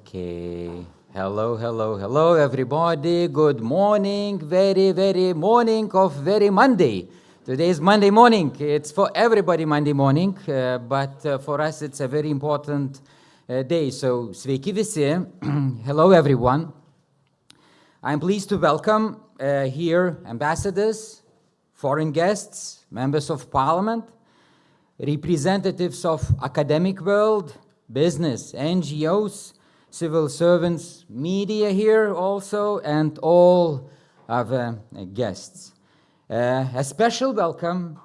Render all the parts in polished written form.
Okay. Hello, everybody. Good morning. Very morning of very Monday. Today is Monday morning. It's for everybody Monday morning, but for us it's a very important day. So, sveiki visi. Hello, everyone. I'm pleased to welcome here ambassadors, foreign guests, members of parliament, representatives of academic world, business, NGOs, civil servants, media here also, and all other guests. A special welcome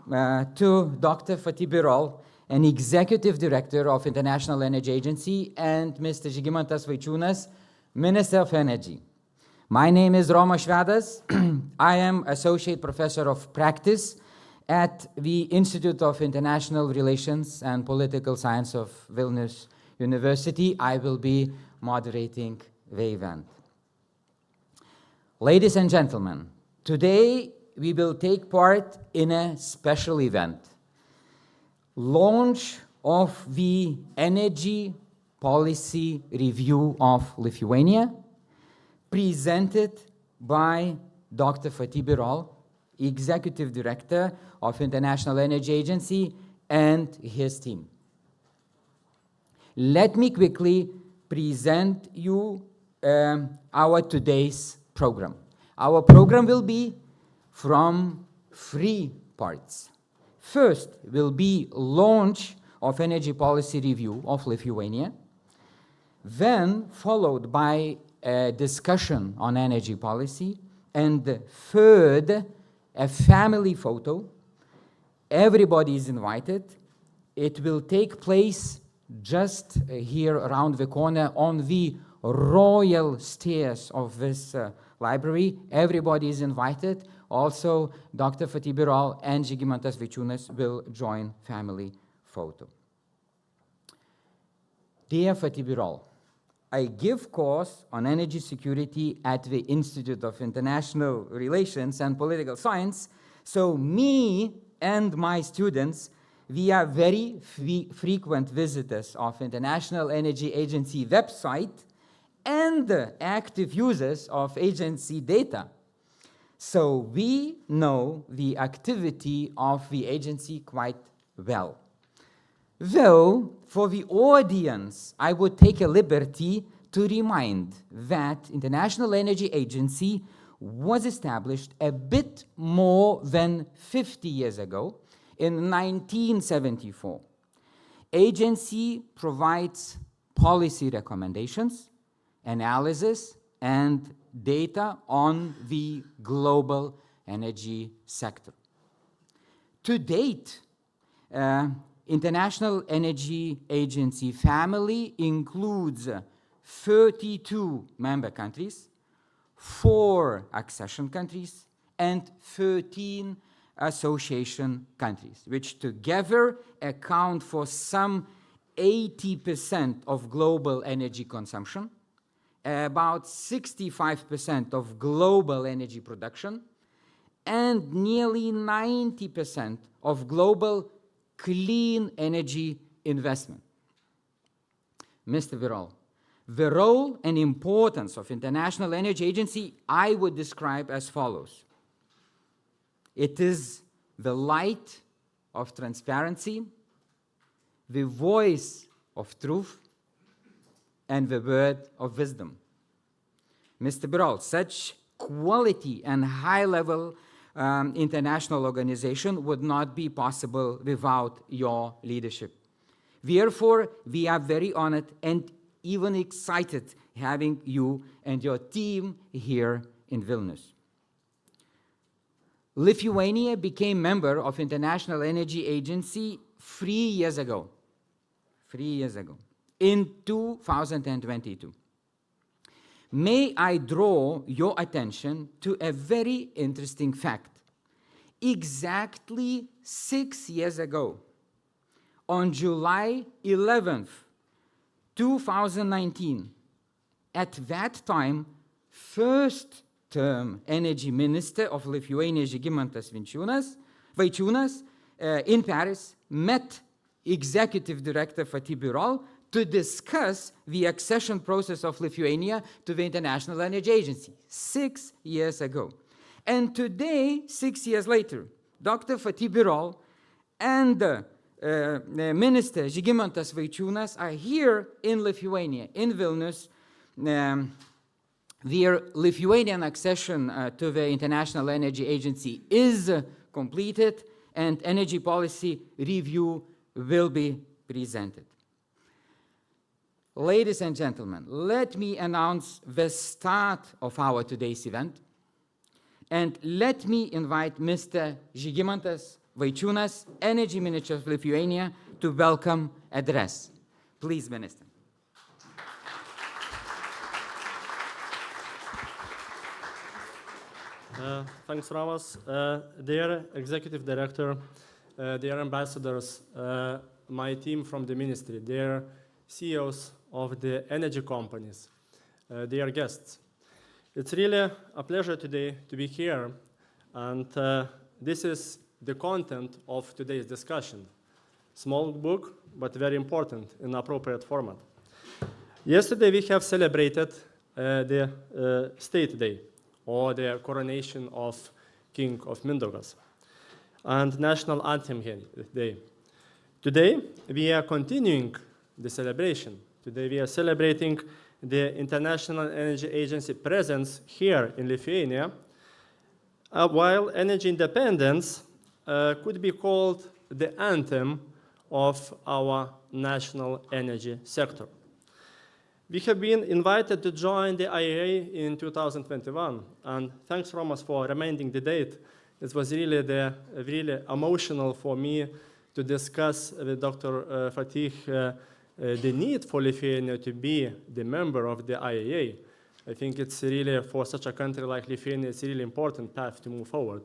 to Dr. Fatih Birol, an Executive Director of International Energy Agency, and Mr. Žygimantas Vaičiūnas, Minister of Energy. My name is Romas Švedas. I am Associate Professor of Practice at the Institute of International Relations and Political Science of Vilnius University. I will be moderating the event. Ladies and gentlemen, today we will take part in a special event. Launch of the Energy Policy Review of Lithuania, presented by Dr. Fatih Birol, Executive Director of International Energy Agency, and his team. Let me quickly present you our today's program. Our program will be from 3 parts. First will be launch of Energy Policy Review of Lithuania, then followed by a discussion on energy policy, and third, a family photo. Everybody is invited. It will take place just here around the corner on the royal stairs of this library. Everybody is invited. Also, Dr. Fatih Birol and Žygimantas Vaičiūnas will join family photo. Dear Fatih Birol, I give course on energy security at the Institute of International Relations and Political Science, so me and my students, we are very frequent visitors of International Energy Agency website and active users of agency data. So we know the activity of the agency quite well. Though, for the audience, I would take a liberty to remind that International Energy Agency was established a bit more than 50 years ago, in 1974. Agency provides policy recommendations, analysis, and data on the global energy sector. To date, International Energy Agency family includes 32 member countries, 4 accession countries, and 13 association countries, which together account for some 80% of global energy consumption, about 65% of global energy production, and nearly 90% of global clean energy investment. Mr. Birol, the role and importance of International Energy Agency I would describe as follows. It is the light of transparency, the voice of truth, and the word of wisdom. Mr. Birol, such quality and high-level international organization would not be possible without your leadership. Therefore, we are very honored and even excited having you and your team here in Vilnius. Lithuania became member of International Energy Agency 3 years ago. 3 years ago, in 2022. May I draw your attention to a very interesting fact. Exactly 6 years ago, on July 11th, 2019, at that time, first-term Energy Minister of Lithuania, Žygimantas Vaičiūnas, in Paris, met Executive Director Fatih Birol to discuss the accession process of Lithuania to the International Energy Agency 6 years ago. And today, 6 years later, Dr. Fatih Birol and Minister Žygimantas Vaičiūnas are here in Lithuania, in Vilnius. Their Lithuanian accession to the International Energy Agency is completed, and energy policy review will be presented. Ladies and gentlemen, let me announce the start of our today's event, and let me invite Mr. Žygimantas Vaičiūnas, Energy Minister of Lithuania, to welcome address. Please, Minister. Thanks, Ramas. Dear Executive Director, dear ambassadors, my team from the ministry, dear CEOs of the energy companies, dear guests. It's really a pleasure today to be here, and this is the content of today's discussion. Small book, but very important in appropriate format. Yesterday we have celebrated the State Day, or the coronation of King of Mindaugas, and National Anthem Day. Today, we are continuing the celebration. Today, we are celebrating the International Energy Agency presence here in Lithuania, while energy independence could be called the anthem of our national energy sector. We have been invited to join the IEA in 2021, and thanks, Romas, for reminding the date. It was really emotional for me to discuss with Dr. Fatih the need for Lithuania to be the member of the IEA. I think it's really, for such a country like Lithuania, it's a really important path to move forward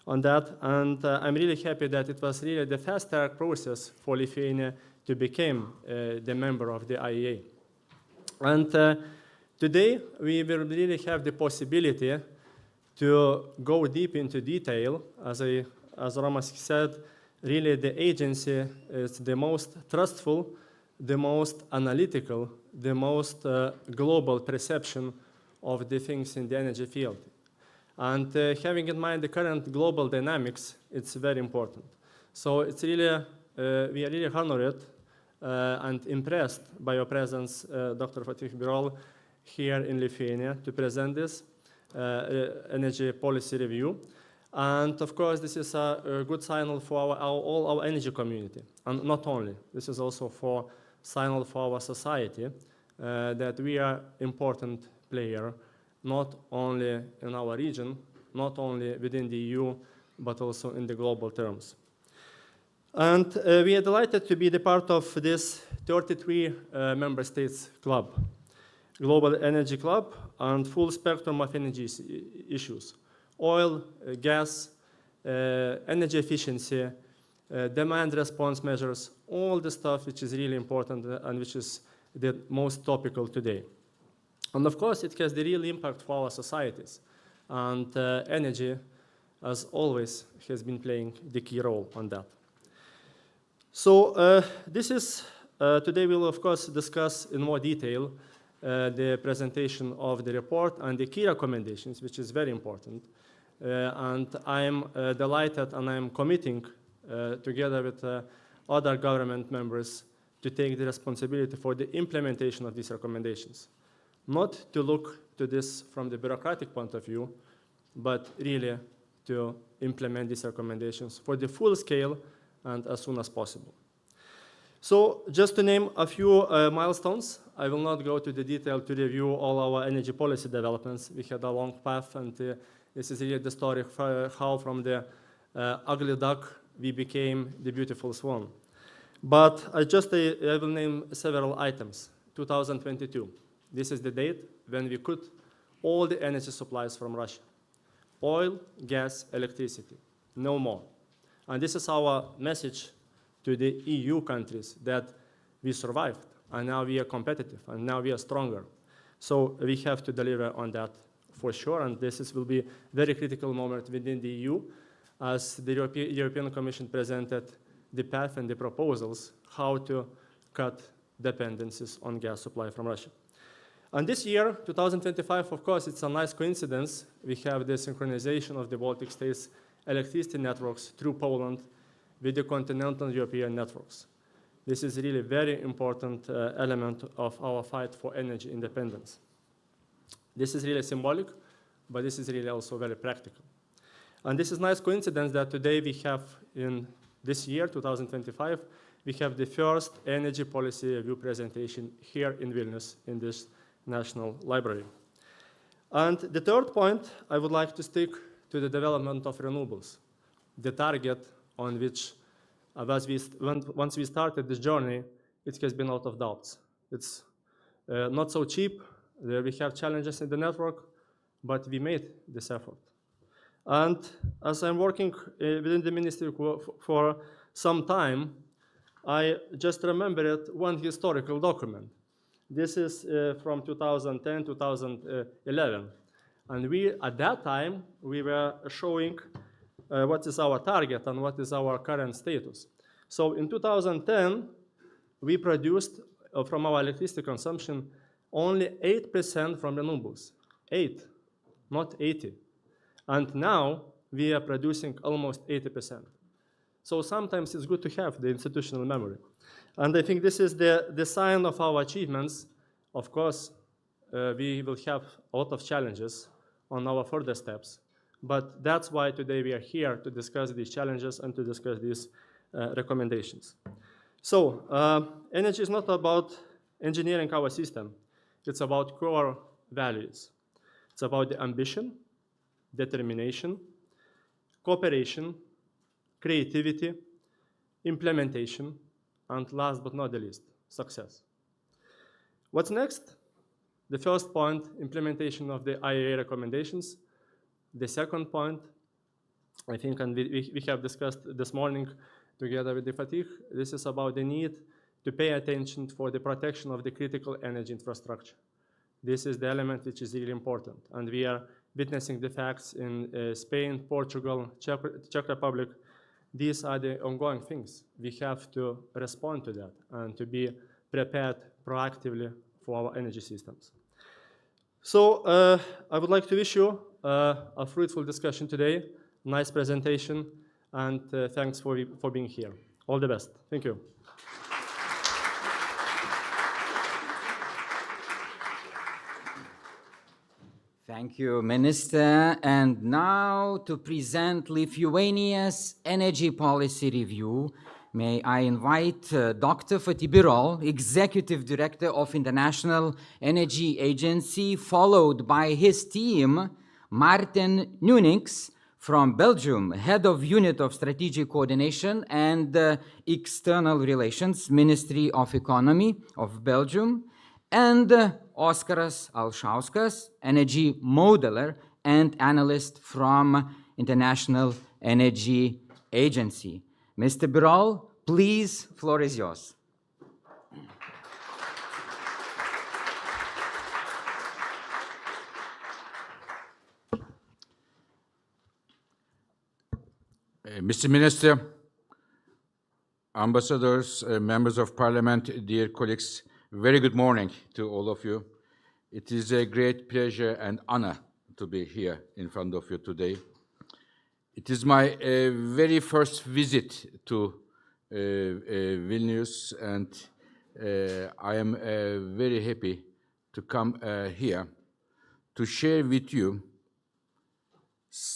on that, and I'm really happy that it was really the fast-track process for Lithuania to become the member of the IEA. And today, we will really have the possibility to go deep into detail. As Romas said, really the agency is the most trustful, the most analytical, the most global perception of the things in the energy field. And having in mind the current global dynamics, it's very important. So it's really, we are really honored and impressed by your presence, Dr. Fatih Birol, here in Lithuania to present this energy policy review. And of course, this is a good signal for all our energy community. And not only, this is also for signal for our society that we are important player, not only in our region, not only within the EU, but also in the global terms. And we are delighted to be the part of this 33 member states club, Global Energy Club, and full spectrum of energy issues: oil, gas, energy efficiency, demand response measures, all the stuff which is really important and which is the most topical today. And of course, it has the real impact for our societies. And energy, as always, has been playing the key role on that. So today we'll of course discuss in more detail the presentation of the report and the key recommendations, which is very important. And I'm delighted and I'm committing together with other government members to take the responsibility for the implementation of these recommendations. Not to look to this from the bureaucratic point of view, but really to implement these recommendations for the full scale and as soon as possible. So just to name a few milestones, I will not go to the detail to review all our energy policy developments. We had a long path, and this is really the story of how from the ugly duck we became the beautiful swan. But I will name several items. 2022, this is the date when we cut all the energy supplies from Russia. Oil, gas, electricity, no more. And this is our message to the EU countries that we survived, and now we are competitive, and now we are stronger. So we have to deliver on that for sure, and will be a very critical moment within the EU, as the European Commission presented the path and the proposals how to cut dependencies on gas supply from Russia. And this year, 2025, of course, it's a nice coincidence. We have the synchronization of the Baltic states' electricity networks through Poland with the continental European networks. This is really a very important element of our fight for energy independence. This is really symbolic, but this is really also very practical. And this is a nice coincidence that today we have, in this year, 2025, we have the first energy policy review presentation here in Vilnius in this National Library. And the third point, I would like to stick to the development of renewables, the target on which, once we started this journey, it has been out of doubts. It's not so cheap. We have challenges in the network, but we made this effort. And as I'm working within the ministry for some time, I just remembered one historical document. This is from 2010, 2011. And at that time, we were showing what is our target and what is our current status. So in 2010, we produced from our electricity consumption only 8% from renewables. 8, not 80. And now we are producing almost 80%. So sometimes it's good to have the institutional memory. And I think this is the sign of our achievements. Of course, we will have a lot of challenges on our further steps. But that's why today we are here to discuss these challenges and to discuss these recommendations. So energy is not about engineering our system. It's about core values. It's about the ambition, determination, cooperation, creativity, implementation, and last but not the least, success. What's next? The first point, implementation of the IEA recommendations. The second point, I think, and we have discussed this morning together with the fatigue, this is about the need to pay attention for the protection of the critical energy infrastructure. This is the element which is really important. And we are witnessing the facts in Spain, Portugal, Czech Republic. These are the ongoing things. We have to respond to that and to be prepared proactively for our energy systems. So I would like to wish you a fruitful discussion today, nice presentation, and thanks for being here. All the best. Thank you. Thank you, Minister. And now to present Lithuania's energy policy review, may I invite Dr. Fatih Birol, Executive Director of International Energy Agency, followed by his team, Martin Nunix from Belgium, Head of Unit of Strategic Coordination and External Relations, Ministry of Economy of Belgium, and Oskaras Alšauskas, energy modeler and analyst from International Energy Agency. Mr. Birol, please, floor is yours. Mr. Minister, ambassadors, members of parliament, dear colleagues, very good morning to all of you. It is a great pleasure and honor to be here in front of you today. It is my very first visit to Vilnius, and I am very happy to come here to share with you,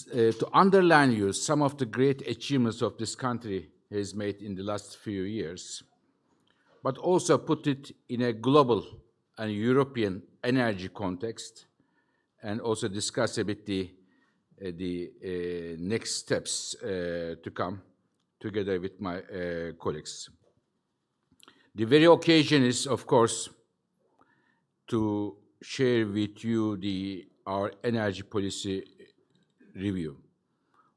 to underline you some of the great achievements of this country has made in the last few years, but also put it in a global and European energy context, and also discuss a bit the next steps to come together with my colleagues. The very occasion is, of course, to share with you our energy policy review.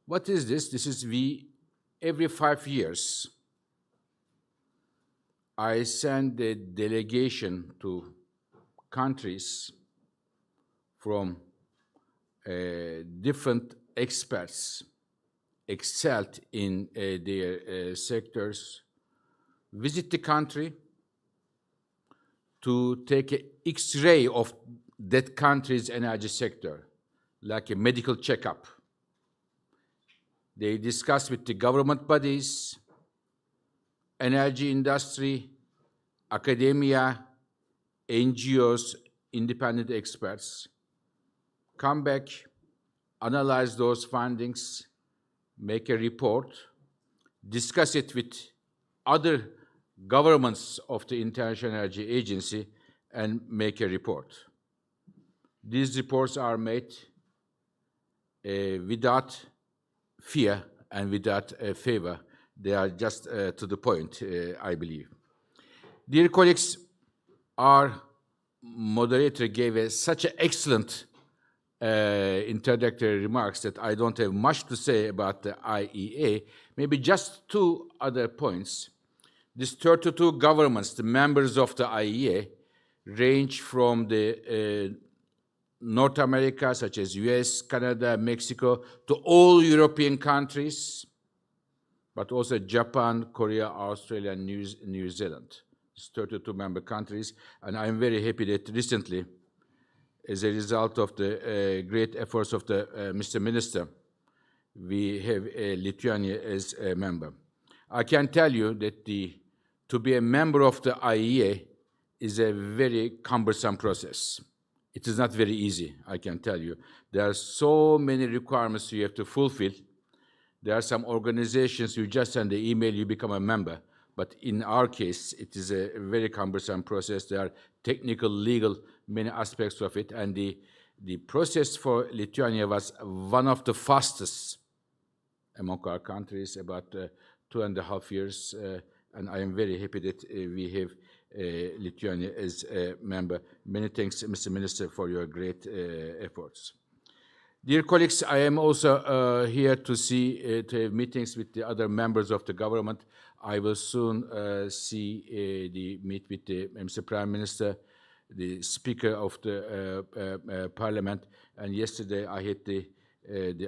What is this? This is every 5 years, I send a delegation to countries from different experts excelled in their sectors, visit the country, to take an X-ray of that country's energy sector, like a medical checkup. They discuss with the government bodies, energy industry, academia, NGOs, independent experts, come back, analyze those findings, make a report, discuss it with other governments of the International Energy Agency, and make a report. These reports are made without fear and without favor. They are just to the point, I believe. Dear colleagues, our moderator gave such an excellent introductory remarks that I don't have much to say about the IEA. Maybe just two other points. These 32 governments, the members of the IEA, range from the North America, such as US, Canada, Mexico, to all European countries, but also Japan, Korea, Australia, and New Zealand. It's 32 member countries, and I'm very happy that recently, as a result of the great efforts of the Mr. Minister, we have Lithuania as a member. I can tell you that to be a member of the IEA is a very cumbersome process. It is not very easy, I can tell you. There are so many requirements you have to fulfill. There are some organizations, you just send the email, you become a member. But in our case, it is a very cumbersome process. There are technical, legal, many aspects of it. And the process for Lithuania was one of the fastest among our countries, about 2.5 years. And I am very happy that we have Lithuania as a member. Many thanks, Mr. Minister, for your great efforts. Dear colleagues, I am also here to have meetings with the other members of the government. I will soon meet with the Mr. Prime Minister, the Speaker of the Parliament, and yesterday I had the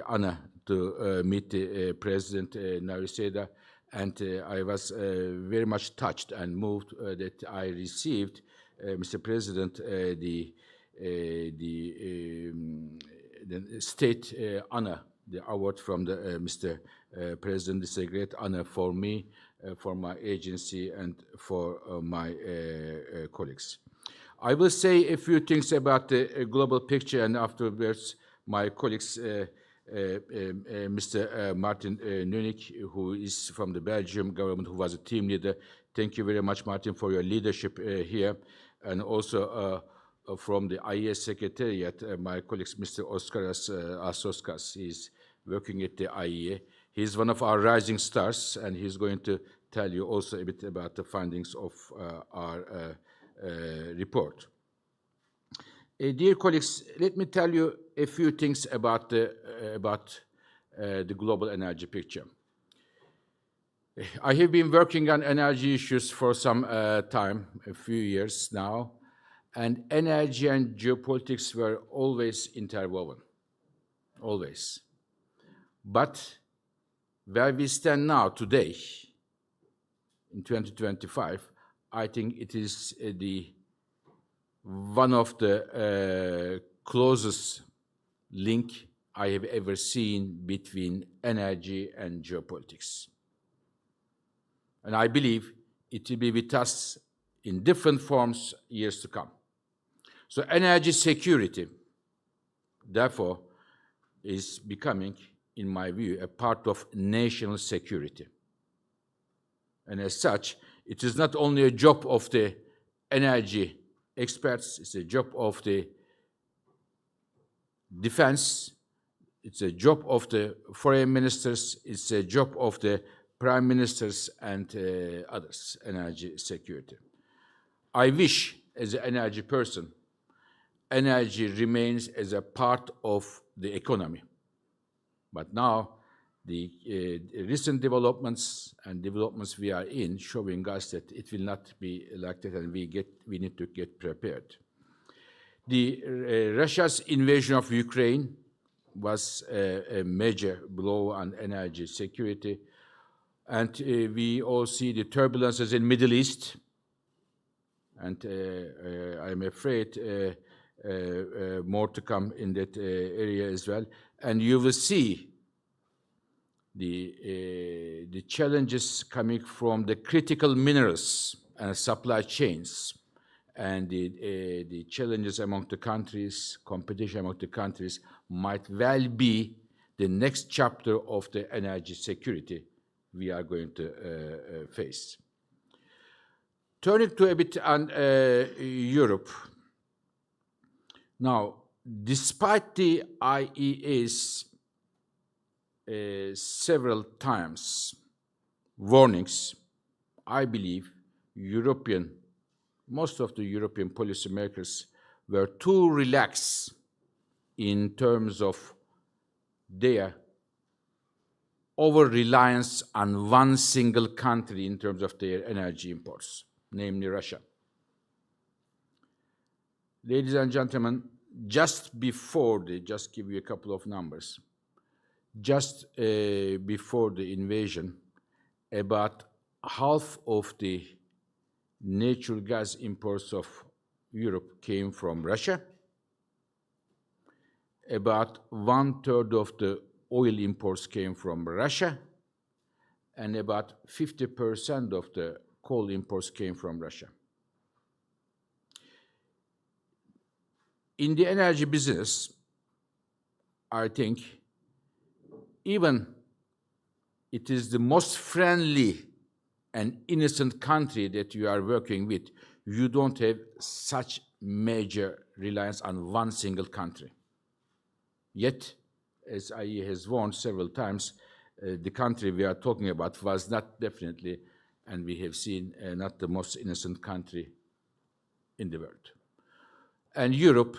honor to meet the President Nausėda, and I was very much touched and moved that I received, Mr. President, the state honor, the award from the Mr. President. This is a great honor for me, for my agency, and for my colleagues. I will say a few things about the global picture, and afterwards my colleagues, Mr. Martin Nunik, who is from the Belgium government, who was a team leader. Thank you very much, Martin, for your leadership here, and also from the IEA Secretariat, my colleague, Mr. Oskaras Asoskas, is working at the IEA. He's one of our rising stars, and he's going to tell you also a bit about the findings of our report. Dear colleagues, let me tell you a few things about the global energy picture. I have been working on energy issues for some time, a few years now, and energy and geopolitics were always interwoven, always. But where we stand now, today, in 2025, I think it is one of the closest link I have ever seen between energy and geopolitics. And I believe it will be with us in different forms years to come. So energy security, therefore, is becoming, in my view, a part of national security. And as such, it is not only a job of the energy experts, it's a job of the defense, it's a job of the foreign ministers, it's a job of the prime ministers and others, energy security. I wish, as an energy person, energy remains as a part of the economy. But now, the recent developments and developments we are in showing us that it will not be like that, and we need to get prepared. Russia's invasion of Ukraine was a major blow on energy security, and we all see the turbulences in Middle East, and I'm afraid more to come in that area as well. And you will see the challenges coming from the critical minerals and supply chains, and the challenges among the countries, competition among the countries might well be the next chapter of the energy security we are going to face. Turning to a bit on Europe. Now, despite the IEA's several times warnings, I believe most of the European policymakers were too relaxed in terms of their over-reliance on one single country in terms of their energy imports, namely Russia. Ladies and gentlemen, just give you a couple of numbers. Just before the invasion, about half of the natural gas imports of Europe came from Russia. About 1/3 of the oil imports came from Russia, and about 50% of the coal imports came from Russia. In the energy business, I think even it is the most friendly and innocent country that you are working with, you don't have such major reliance on one single country. Yet, as IEA has warned several times, the country we are talking about was not definitely, and we have seen, not the most innocent country in the world. And Europe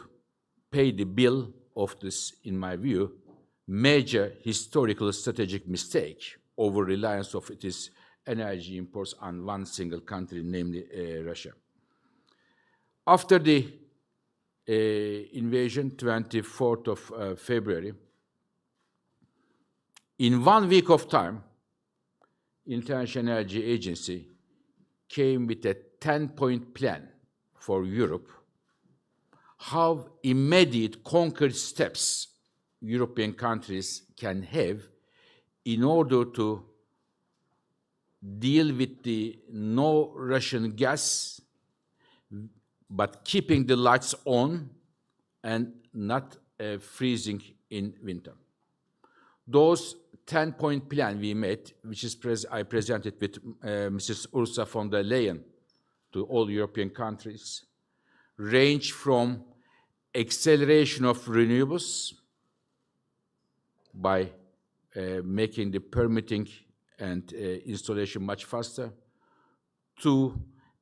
paid the bill of this, in my view, major historical strategic mistake over reliance of its energy imports on one single country, namely Russia. After the invasion, 24th of February, in 1 week of time, International Energy Agency came with a 10-point plan for Europe, how immediate concrete steps European countries can have in order to deal with the no Russian gas, but keeping the lights on and not freezing in winter. Those 10-point plan we made, which is I presented with Mrs. Ursula von der Leyen to all European countries, range from acceleration of renewables by making the permitting and installation much faster, to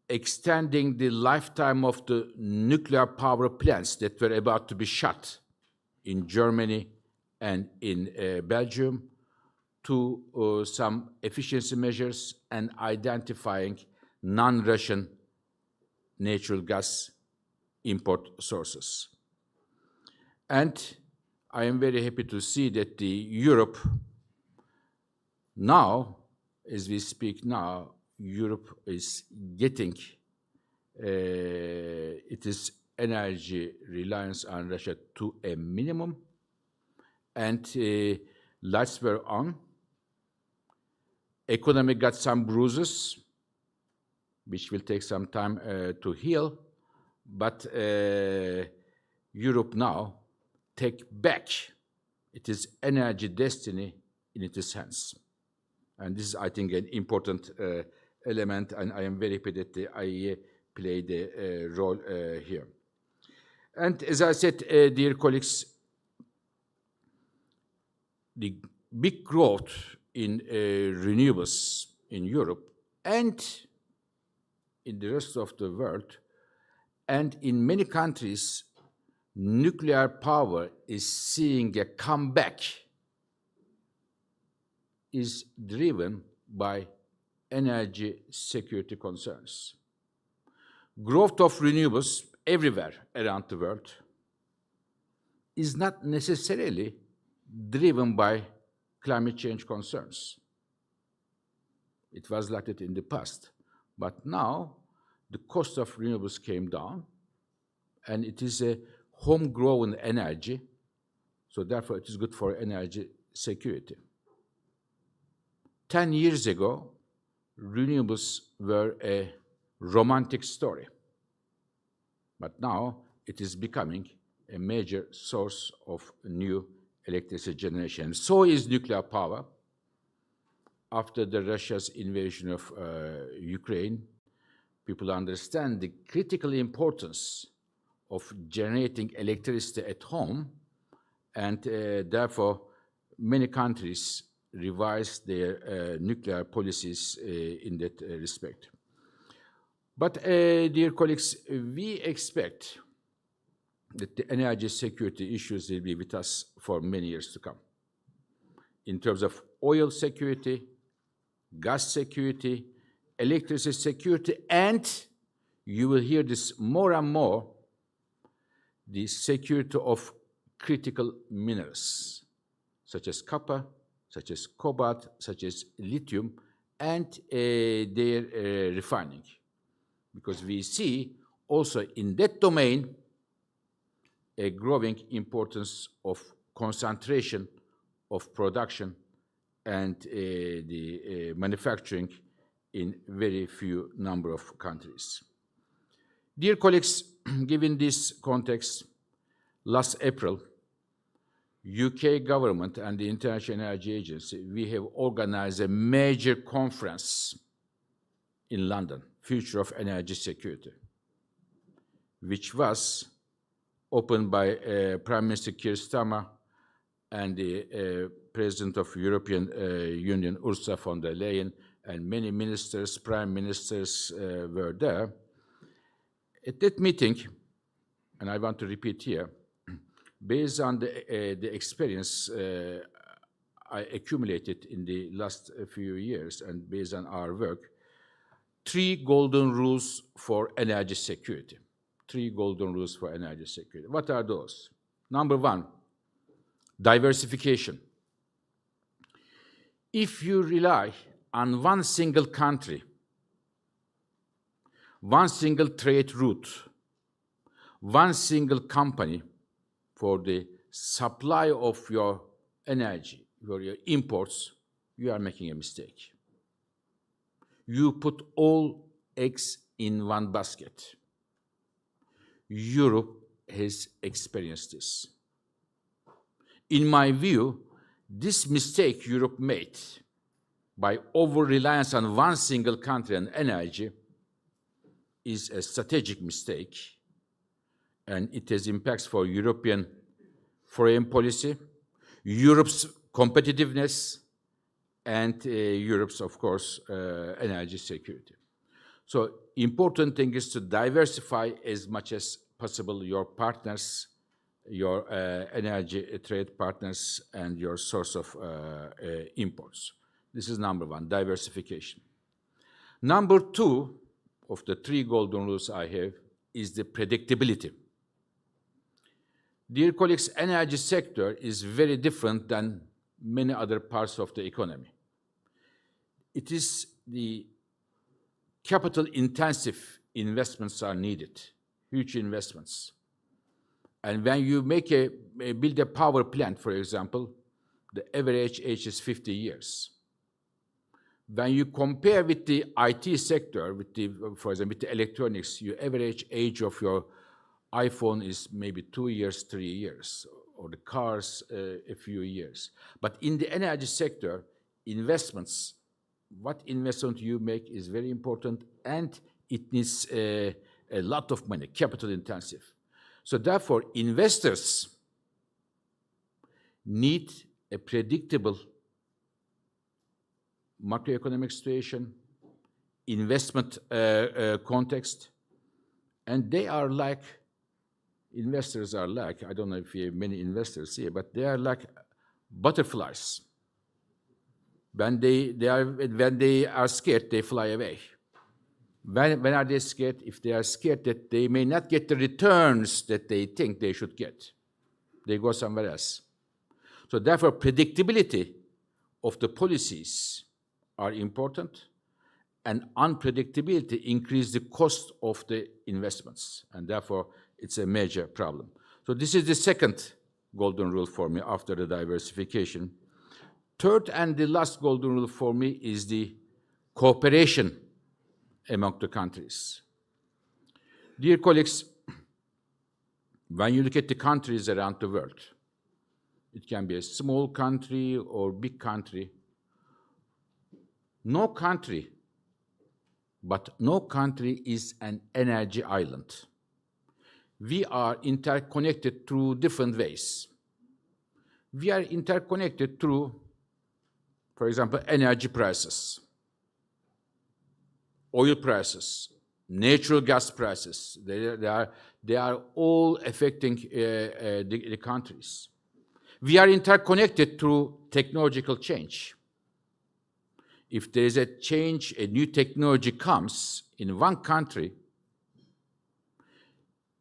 extending the lifetime of the nuclear power plants that were about to be shut in Germany and in Belgium, to some efficiency measures and identifying non-Russian natural gas import sources. And I am very happy to see that Europe now, as we speak now, Europe is getting its energy reliance on Russia to a minimum, and lights were on. Economy got some bruises, which will take some time to heal, but Europe now take back its energy destiny in its hands. And this is, I think, an important element, and I am very happy that the IEA played a role here. And as I said, dear colleagues, the big growth in renewables in Europe and in the rest of the world, and in many countries, nuclear power is seeing a comeback, is driven by energy security concerns. Growth of renewables everywhere around the world is not necessarily driven by climate change concerns. It was like that in the past. But now, the cost of renewables came down, and it is a homegrown energy, so therefore it is good for energy security. 10 years ago, renewables were a romantic story, but now it is becoming a major source of new electricity generation. So is nuclear power. After Russia's invasion of Ukraine, people understand the critical importance of generating electricity at home, and therefore many countries revised their nuclear policies in that respect. But dear colleagues, we expect that the energy security issues will be with us for many years to come. In terms of oil security, gas security, electricity security, and you will hear this more and more, the security of critical minerals, such as copper, such as cobalt, such as lithium, and their refining. Because we see also in that domain a growing importance of concentration of production and the manufacturing in very few number of countries. Dear colleagues, given this context, last April, UK government and the International Energy Agency, we have organized a major conference in London, Future of Energy Security, which was opened by Prime Minister Keir Starmer and the President of European Union, Ursula von der Leyen, and many ministers, prime ministers were there. At that meeting, and I want to repeat here, based on the experience I accumulated in the last few years and based on our work, 3 golden rules for energy security. 3 golden rules for energy security. What are those? Number 1, diversification. If you rely on one single country, one single trade route, one single company for the supply of your energy, for your imports, you are making a mistake. You put all eggs in one basket. Europe has experienced this. In my view, this mistake Europe made by over-reliance on one single country and energy is a strategic mistake, and it has impacts for European foreign policy, Europe's competitiveness, and Europe's, of course, energy security. So important thing is to diversify as much as possible your partners, your energy trade partners, and your source of imports. This is number 1, diversification. Number 2 of the 3 golden rules I have is the predictability. Dear colleagues, energy sector is very different than many other parts of the economy. It is the capital-intensive investments are needed, huge investments. And when you build a power plant, for example, the average age is 50 years. When you compare with the IT sector, for example, with the electronics, your average age of your iPhone is maybe 2 years, 3 years, or the cars a few years. But in the energy sector, investments, what investment you make is very important, and it needs a lot of money, capital intensive. So therefore, investors need a predictable macroeconomic situation, investment context, and they are like, investors are like, I don't know if you have many investors here, but they are like butterflies. When they are scared, they fly away. When are they scared? If they are scared that they may not get the returns that they think they should get, they go somewhere else. So therefore, predictability of the policies are important, and unpredictability increase the cost of the investments, and therefore it's a major problem. So this is the second golden rule for me after the diversification. Third and the last golden rule for me is the cooperation among the countries. Dear colleagues, when you look at the countries around the world, it can be a small country or big country. No country is an energy island. We are interconnected through different ways. We are interconnected through, for example, energy prices, oil prices, natural gas prices. They are all affecting the countries. We are interconnected through technological change. If there is a change, a new technology comes in one country,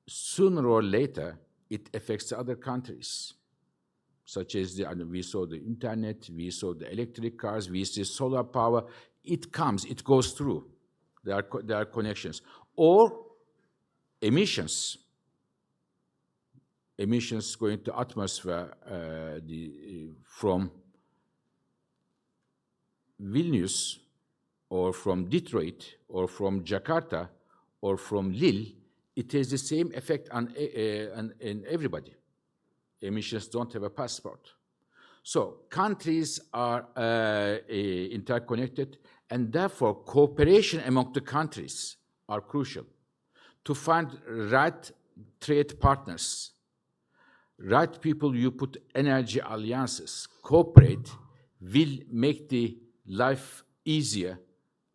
sooner or later, it affects the other countries, such as we saw the internet, we saw the electric cars, we see solar power. It comes, it goes through. There are connections. Or emissions going to atmosphere from Vilnius, or from Detroit, or from Jakarta, or from Lille. It has the same effect on everybody. Emissions don't have a passport. So countries are interconnected, and therefore cooperation among the countries are crucial to find right trade partners, right people you put energy alliances, cooperate, will make the life easier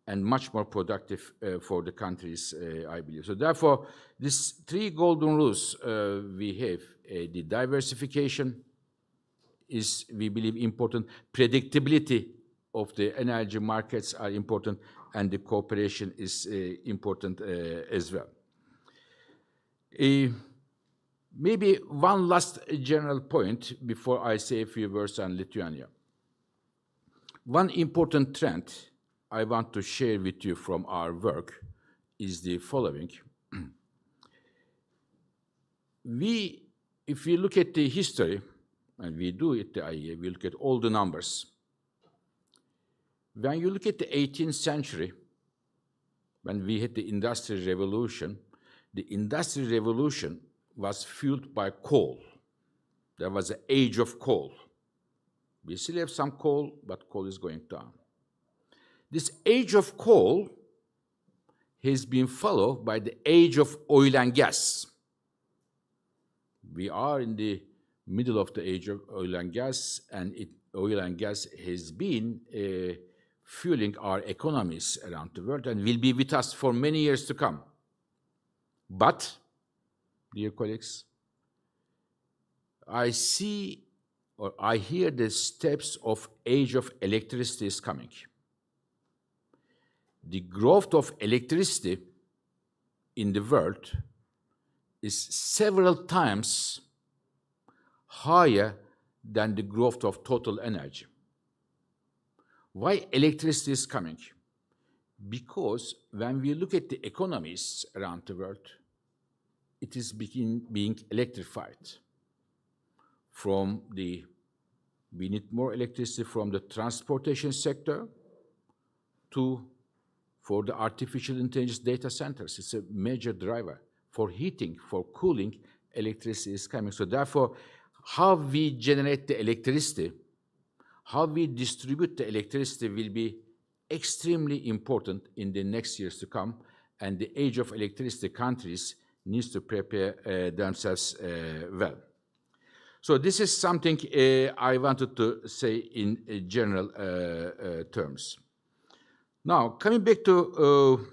and much more productive for the countries, I believe. So therefore, these three golden rules we have, the diversification is, we believe, important, predictability of the energy markets are important, and the cooperation is important as well. Maybe one last general point before I say a few words on Lithuania. One important trend I want to share with you from our work is the following. If we look at the history, and we do at the IEA, we look at all the numbers. When you look at the 18th century, when we had the Industrial Revolution was fueled by coal. There was an age of coal. We still have some coal, but coal is going down. This age of coal has been followed by the age of oil and gas. We are in the middle of the age of oil and gas, and oil and gas has been fueling our economies around the world and will be with us for many years to come. But, dear colleagues, I see or I hear the steps of age of electricity is coming. The growth of electricity in the world is several times higher than the growth of total energy. Why electricity is coming? Because when we look at the economies around the world, it is being electrified. We need more electricity from the transportation sector for the artificial intelligence data centers. It's a major driver. For heating, for cooling, electricity is coming. So therefore, how we generate the electricity, how we distribute the electricity will be extremely important in the next years to come, and the age of electricity countries needs to prepare themselves well. So this is something I wanted to say in general terms. Now, coming back to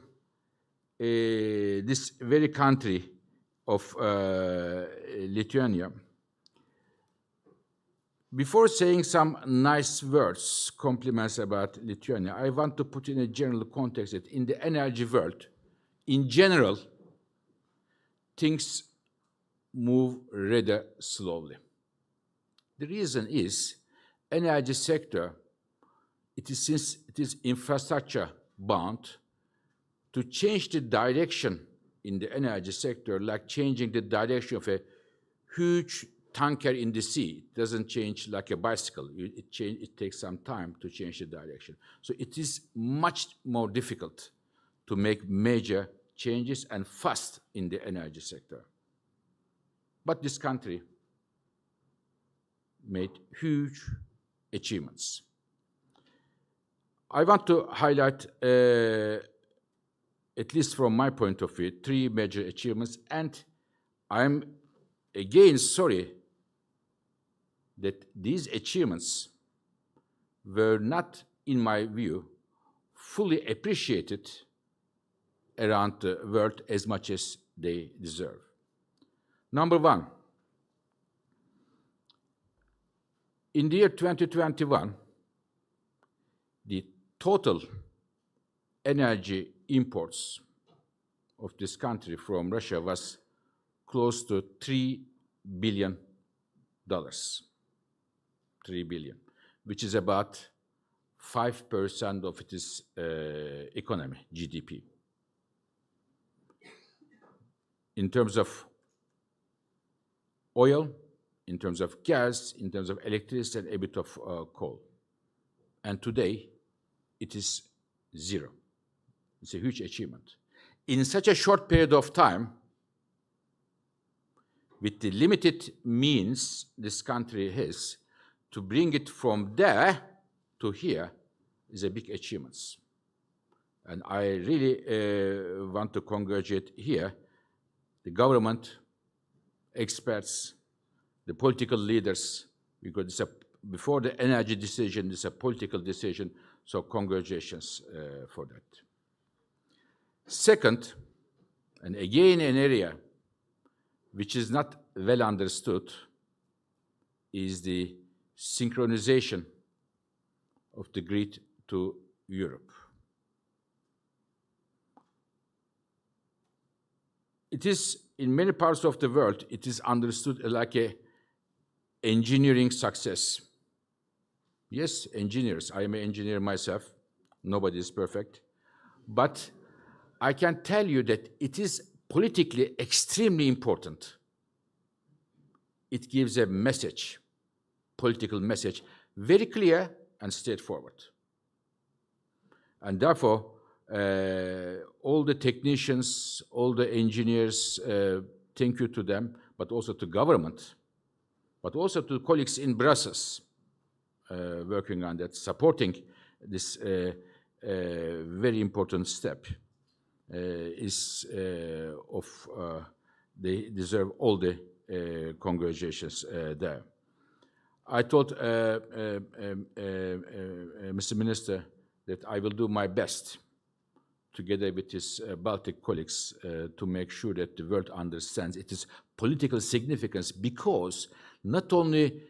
this very country of Lithuania, before saying some nice words, compliments about Lithuania, I want to put in a general context that in the energy world, in general, things move rather slowly. The reason is energy sector, since it is infrastructure bound, to change the direction in the energy sector, like changing the direction of a huge tanker in the sea. It doesn't change like a bicycle. It takes some time to change the direction. So it is much more difficult to make major changes and fast in the energy sector. But this country made huge achievements. I want to highlight, at least from my point of view, 3 major achievements, and I'm again sorry that these achievements were not, in my view, fully appreciated around the world as much as they deserve. Number 1, in the year 2021, the total energy imports of this country from Russia was close to $3 billion. 3 billion, which is about 5% of its economy, GDP. In terms of oil, in terms of gas, in terms of electricity, and a bit of coal. And today, it is 0. It's a huge achievement. In such a short period of time, with the limited means this country has, to bring it from there to here is a big achievement. And I really want to congratulate here the government, experts, the political leaders, because before the energy decision, it's a political decision, so congratulations for that. Second, and again an area which is not well understood, is the synchronization of the grid to Europe. It is, in many parts of the world, it is understood like a engineering success. Yes, engineers. I am an engineer myself. Nobody is perfect. But I can tell you that it is politically extremely important. It gives a message, political message, very clear and straightforward. And therefore, all the technicians, all the engineers, thank you to them, but also to government, but also to colleagues in Brussels working on that, supporting this very important step. They deserve all the congratulations there. I told Mr. Minister that I will do my best together with his Baltic colleagues to make sure that the world understands it is political significance, because not only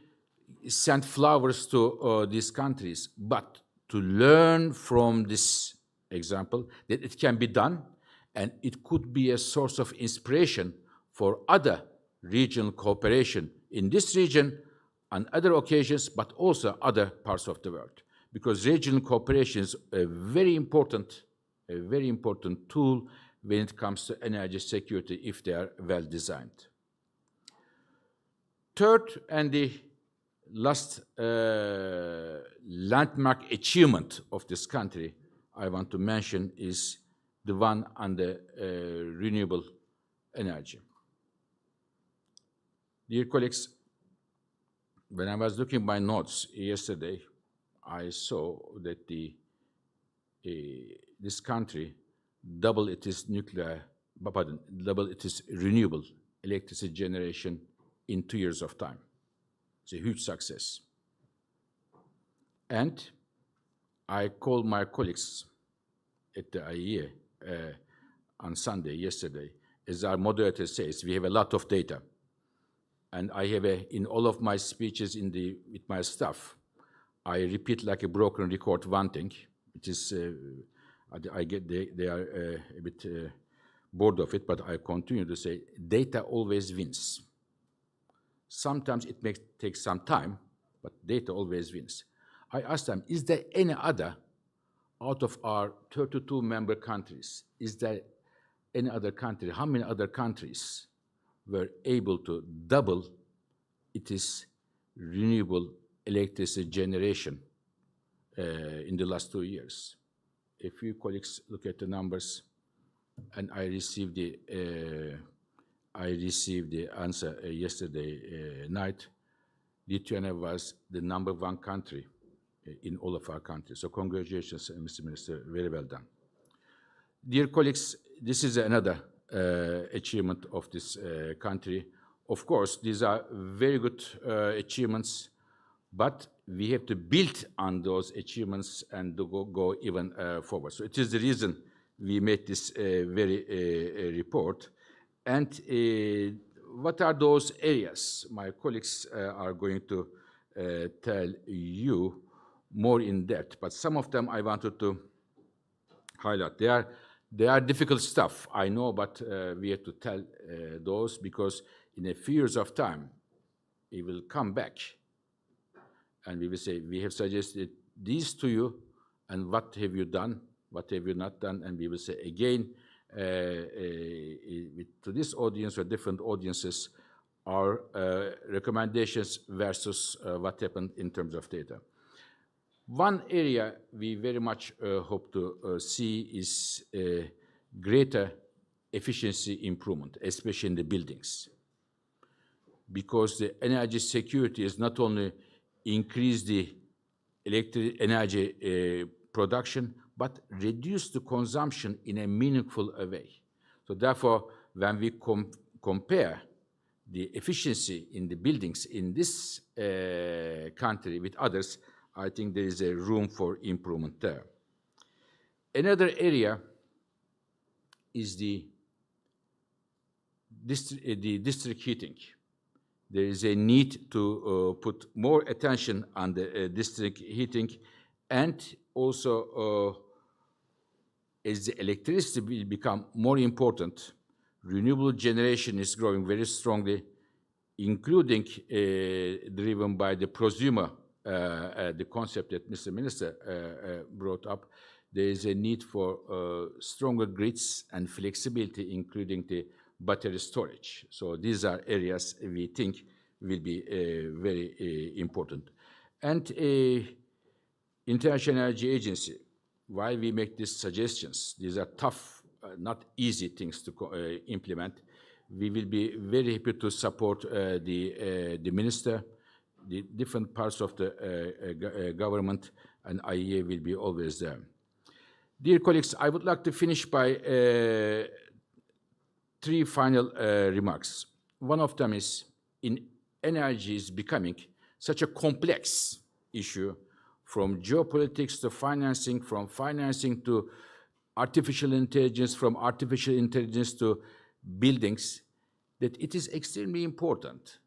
send flowers to these countries, but to learn from this example that it can be done, and it could be a source of inspiration for other regional cooperation in this region on other occasions, but also other parts of the world. Because regional cooperation is a very important tool when it comes to energy security if they are well designed. Third, and the last landmark achievement of this country I want to mention is the one on the renewable energy. Dear colleagues, when I was looking at my notes yesterday, I saw that this country doubled its renewable electricity generation in 2 years of time. It's a huge success. And I called my colleagues at the IEA on Sunday, yesterday. As our moderator says, we have a lot of data. And I have in all of my speeches with my staff, I repeat like a broken record one thing. It is, they are a bit bored of it, but I continue to say, data always wins. Sometimes it may take some time, but data always wins. I asked them, is there any other out of our 32 member countries, is there any other country, how many other countries were able to double its renewable electricity generation in the last 2 years? A few colleagues look at the numbers, and I received the answer yesterday night. Lithuania was the #1 country in all of our countries. So congratulations, Mr. Minister, very well done. Dear colleagues, this is another achievement of this country. Of course, these are very good achievements, but we have to build on those achievements and to go even forward. So it is the reason we made this very report. And what are those areas? My colleagues are going to tell you more in depth, but some of them I wanted to highlight. They are difficult stuff, I know, but we have to tell those because in a few years of time, we will come back and we will say, we have suggested these to you, and what have you done, what have you not done, and we will say again to this audience or different audiences, our recommendations versus what happened in terms of data. One area we very much hope to see is greater efficiency improvement, especially in the buildings. Because the energy security is not only increase the electric energy production, but reduce the consumption in a meaningful way. So therefore, when we compare the efficiency in the buildings in this country with others, I think there is a room for improvement there. Another area is the district heating. There is a need to put more attention on the district heating, and also as the electricity will become more important, renewable generation is growing very strongly, including driven by the prosumer, the concept that Mr. Minister brought up. There is a need for stronger grids and flexibility, including the battery storage. So these are areas we think will be very important. And International Energy Agency, while we make these suggestions, these are tough, not easy things to implement. We will be very happy to support the minister, the different parts of the government, and IEA will be always there. Dear colleagues, I would like to finish by 3 final remarks. One of them is, energy is becoming such a complex issue, from geopolitics to financing, from financing to artificial intelligence, from artificial intelligence to buildings, that it is extremely important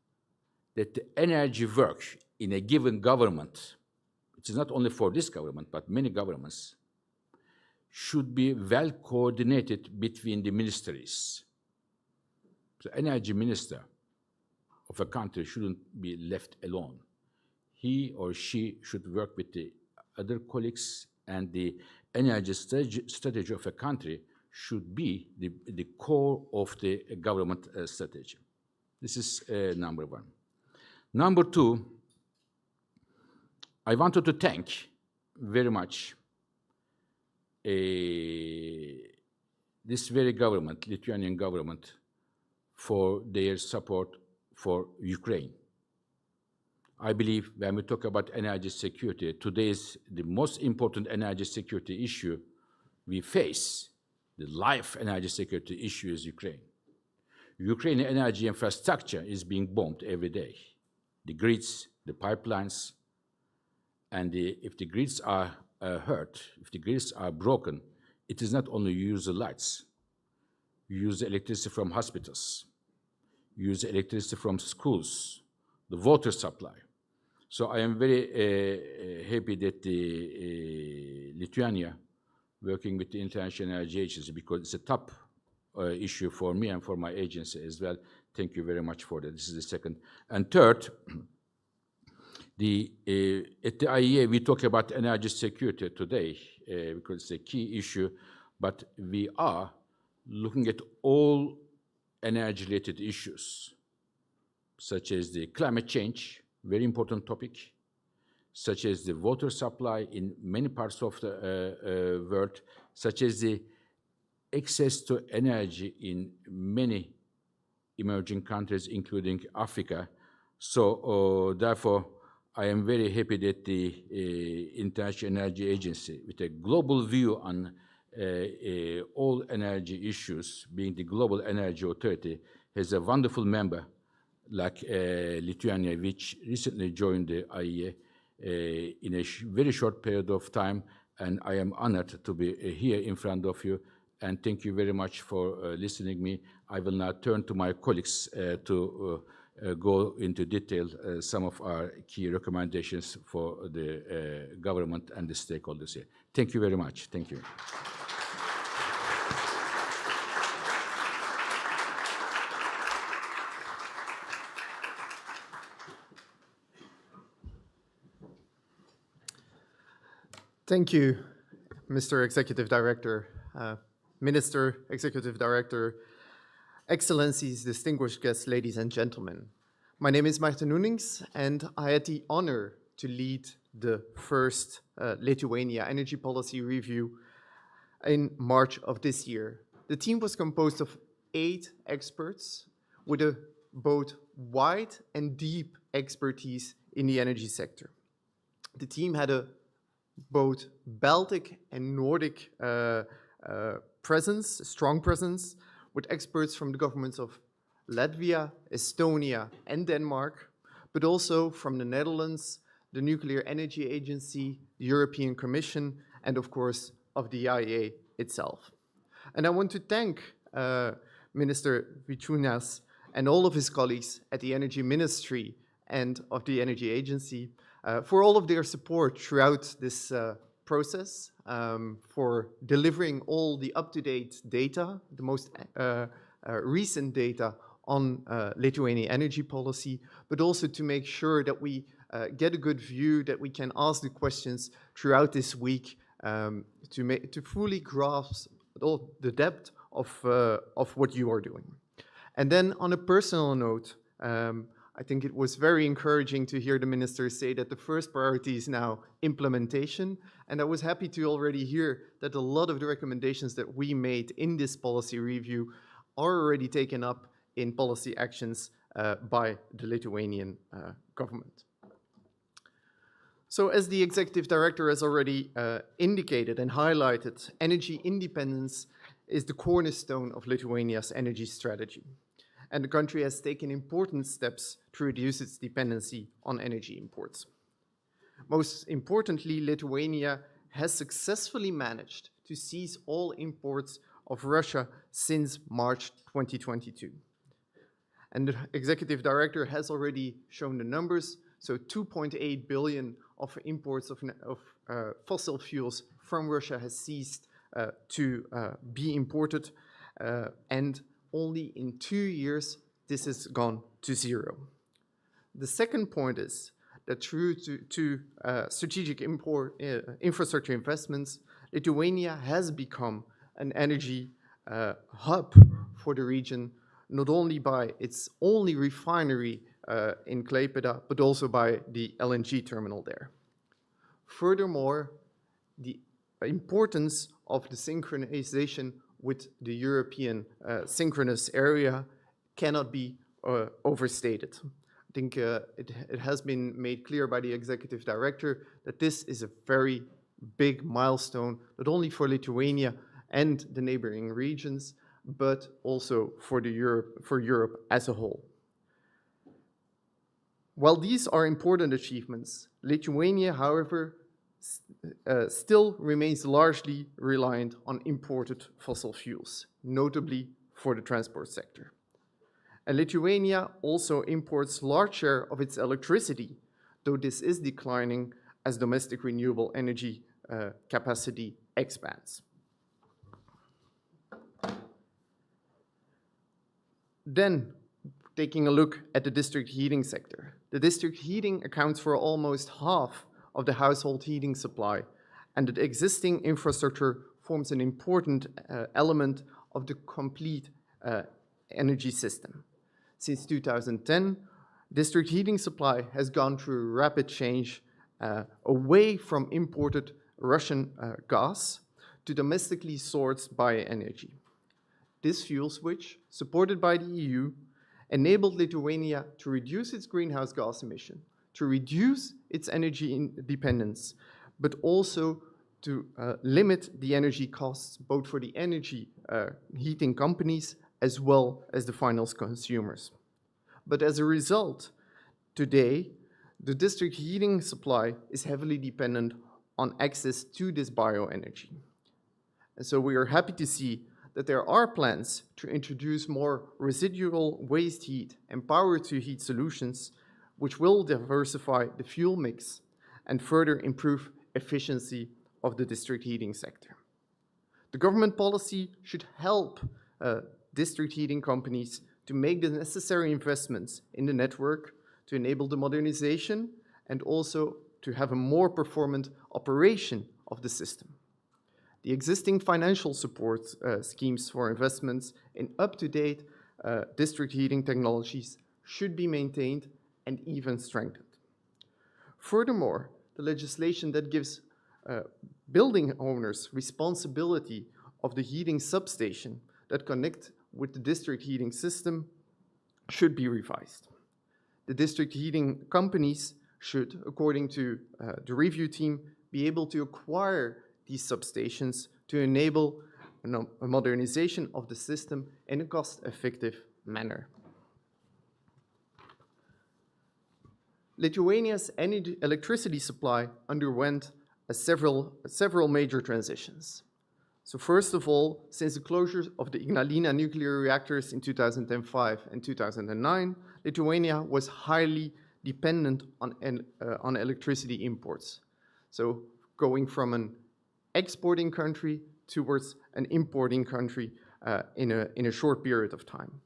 that the energy work in a given government, it is not only for this government, but many governments, should be well coordinated between the ministries. The energy minister of a country shouldn't be left alone. He or she should work with the other colleagues, and the energy strategy of a country should be the core of the government strategy. This is number 1. Number 2, I wanted to thank very much this very government, Lithuanian government, for their support for Ukraine. I believe when we talk about energy security, today's the most important energy security issue we face, the life energy security issue, is Ukraine. Ukrainian energy infrastructure is being bombed every day. The grids, the pipelines, and if the grids are hurt, if the grids are broken, it is not only you use the lights, you use the electricity from hospitals, you use the electricity from schools, the water supply. So I am very happy that Lithuania, working with the International Energy Agency, because it's a top issue for me and for my agency as well. Thank you very much for that. This is the second. And third, At the IEA, we talk about energy security today because it's a key issue, but we are looking at all energy-related issues, such as the climate change, very important topic, such as the water supply in many parts of the world, such as the access to energy in many emerging countries, including Africa. So therefore, I am very happy that the International Energy Agency, with a global view on all energy issues, being the Global Energy Authority, has a wonderful member like Lithuania, which recently joined the IEA in a very short period of time, and I am honored to be here in front of you, and thank you very much for listening me. I will now turn to my colleagues to go into detail some of our key recommendations for the government and the stakeholders here. Thank you very much. Thank you. Thank you, Mr. Executive Director, Minister, Executive Director, Excellencies, distinguished guests, ladies and gentlemen. My name is Maarten Noenings, and I had the honor to lead the first Lithuania Energy Policy Review in March of this year. The team was composed of 8 experts with a both wide and deep expertise in the energy sector. The team had a both Baltic and Nordic presence, a strong presence, with experts from the governments of Latvia, Estonia, and Denmark, but also from the Netherlands, the Nuclear Energy Agency, the European Commission, and of course, of the IEA itself. And I want to thank Minister Vyčiūnas and all of his colleagues at the Energy Ministry and of the Energy Agency for all of their support throughout this process, for delivering all the up-to-date data, the most recent data on Lithuanian energy policy, but also to make sure that we get a good view, that we can ask the questions throughout this week to fully grasp all the depth of what you are doing. And then on a personal note, I think it was very encouraging to hear the minister say that the first priority is now implementation. And I was happy to already hear that a lot of the recommendations that we made in this policy review are already taken up in policy actions by the Lithuanian government. So as the executive director has already indicated and highlighted, energy independence is the cornerstone of Lithuania's energy strategy. And the country has taken important steps to reduce its dependency on energy imports. Most importantly, Lithuania has successfully managed to cease all imports of Russia since March 2022. And the executive director has already shown the numbers, so 2.8 billion of imports of fossil fuels from Russia has ceased to be imported, and only in 2 years, this has gone to zero. The second point is that through strategic infrastructure investments, Lithuania has become an energy hub for the region, not only by its only refinery in Klaipėda, but also by the LNG terminal there. Furthermore, the importance of the synchronization with the European synchronous area cannot be overstated. I think it has been made clear by the executive director that this is a very big milestone, not only for Lithuania and the neighboring regions, but also for Europe as a whole. While these are important achievements, Lithuania, however, still remains largely reliant on imported fossil fuels, notably for the transport sector. And Lithuania also imports large share of its electricity, though this is declining as domestic renewable energy capacity expands. Then, taking a look at the district heating sector. The district heating accounts for almost half of the household heating supply, and the existing infrastructure forms an important element of the complete energy system. Since 2010, district heating supply has gone through rapid change away from imported Russian gas to domestically sourced bioenergy. This fuel switch, supported by the EU, enabled Lithuania to reduce its greenhouse gas emission, to reduce its energy dependence, but also to limit the energy costs both for the energy heating companies as well as the final consumers. But as a result, today, the district heating supply is heavily dependent on access to this bioenergy. And so we are happy to see that there are plans to introduce more residual waste heat and power-to-heat solutions, which will diversify the fuel mix and further improve efficiency of the district heating sector. The government policy should help district heating companies to make the necessary investments in the network to enable the modernization and also to have a more performant operation of the system. The existing financial support schemes for investments in up-to-date district heating technologies should be maintained and even strengthened. Furthermore, the legislation that gives building owners responsibility of the heating substation that connect with the district heating system should be revised. The district heating companies should, according to the review team, be able to acquire these substations to enable a modernization of the system in a cost-effective manner. Lithuania's electricity supply underwent several major transitions. So first of all, since the closure of the Ignalina nuclear reactors in 2005 and 2009, Lithuania was highly dependent on electricity imports. So going from an exporting country towards an importing country in a short period of time.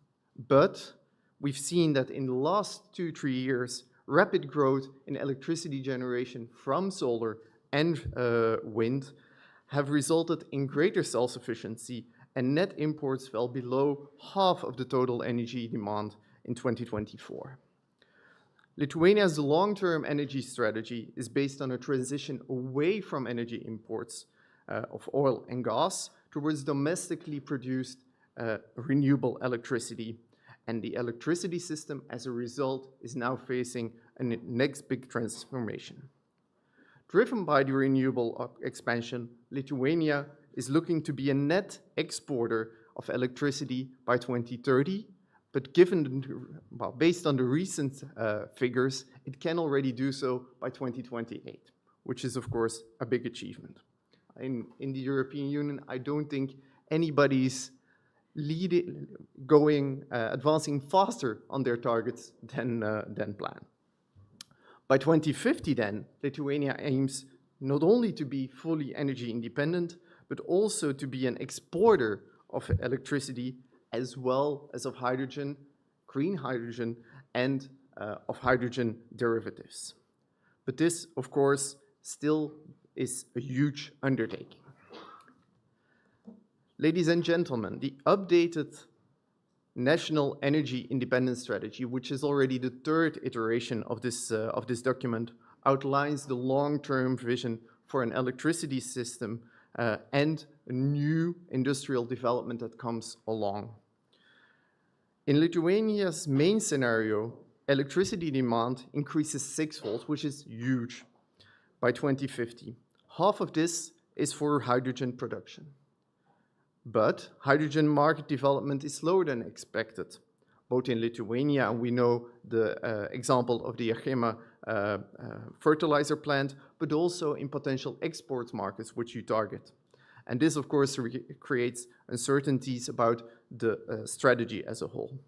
But we've seen that in the last 2-3 years, rapid growth in electricity generation from solar and wind have resulted in greater self-sufficiency, and net imports fell below half of the total energy demand in 2024. Lithuania's long-term energy strategy is based on a transition away from energy imports of oil and gas towards domestically produced renewable electricity. And the electricity system, as a result, is now facing a next big transformation. Driven by the renewable expansion, Lithuania is looking to be a net exporter of electricity by 2030, but based on the recent figures, it can already do so by 2028, which is, of course, a big achievement. In the European Union, I don't think anybody's advancing faster on their targets than planned. By 2050 then, Lithuania aims not only to be fully energy independent, but also to be an exporter of electricity as well as of hydrogen, green hydrogen, and of hydrogen derivatives. But this, of course, still is a huge undertaking. Ladies and gentlemen, the updated National Energy Independence Strategy, which is already the third iteration of this document, outlines the long-term vision for an electricity system and a new industrial development that comes along. In Lithuania's main scenario, electricity demand increases sixfold, which is huge, by 2050. Half of this is for hydrogen production. But hydrogen market development is slower than expected, both in Lithuania, and we know the example of the Achema fertilizer plant, but also in potential export markets which you target. And this, of course, creates uncertainties about the strategy as a whole.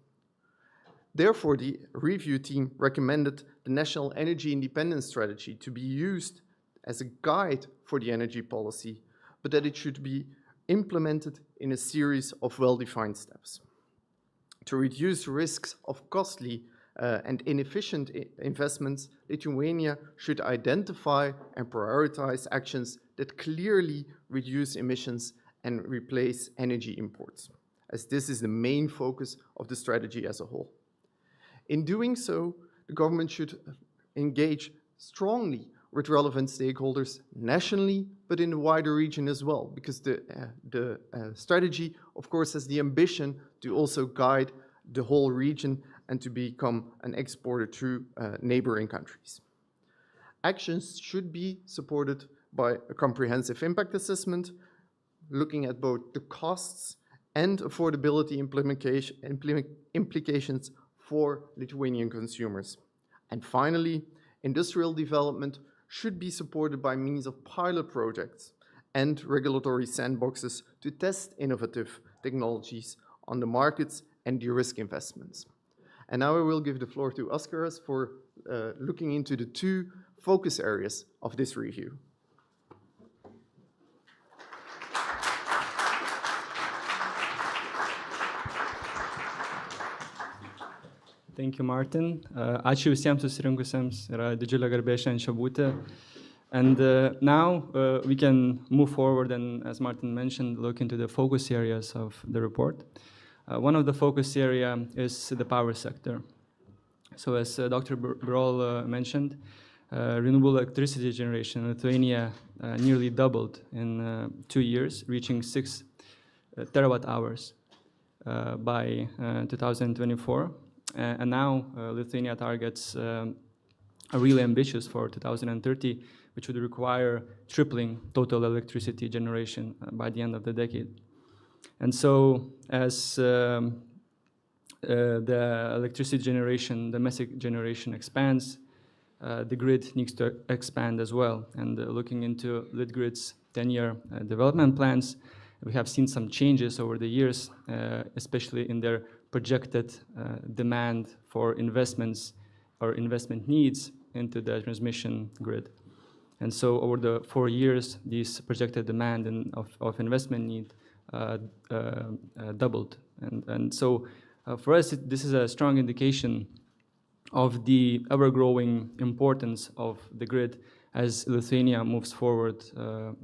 Therefore, the review team recommended the National Energy Independence Strategy to be used as a guide for the energy policy, but that it should be implemented in a series of well-defined steps. To reduce risks of costly and inefficient investments, Lithuania should identify and prioritize actions that clearly reduce emissions and replace energy imports, as this is the main focus of the strategy as a whole. In doing so, the government should engage strongly with relevant stakeholders nationally, but in the wider region as well, because the strategy, of course, has the ambition to also guide the whole region and to become an exporter to neighboring countries. Actions should be supported by a comprehensive impact assessment, looking at both the costs and affordability implications for Lithuanian consumers. And finally, industrial development should be supported by means of pilot projects and regulatory sandboxes to test innovative technologies on the markets and de-risk investments. And now I will give the floor to Oskaras for looking into the two focus areas of this review. Thank you, Martin. Ačiū visiems susirinkusiems, yra didžiulė garbė šiandien čia būti. And now we can move forward and, as Martin mentioned, look into the focus areas of the report. One of the focus area is the power sector. So as Dr. Brol mentioned, renewable electricity generation in Lithuania nearly doubled in 2 years, reaching 6 terawatt hours by 2024. And now Lithuania targets are really ambitious for 2030, which would require tripling total electricity generation by the end of the decade. And so as the electricity generation, domestic generation expands, the grid needs to expand as well. And looking into Litgrid's 10-year development plans, we have seen some changes over the years, especially in their projected demand for investments or investment needs into the transmission grid. And so over the 4 years, this projected demand of investment need doubled. And so for us, this is a strong indication of the ever-growing importance of the grid as Lithuania moves forward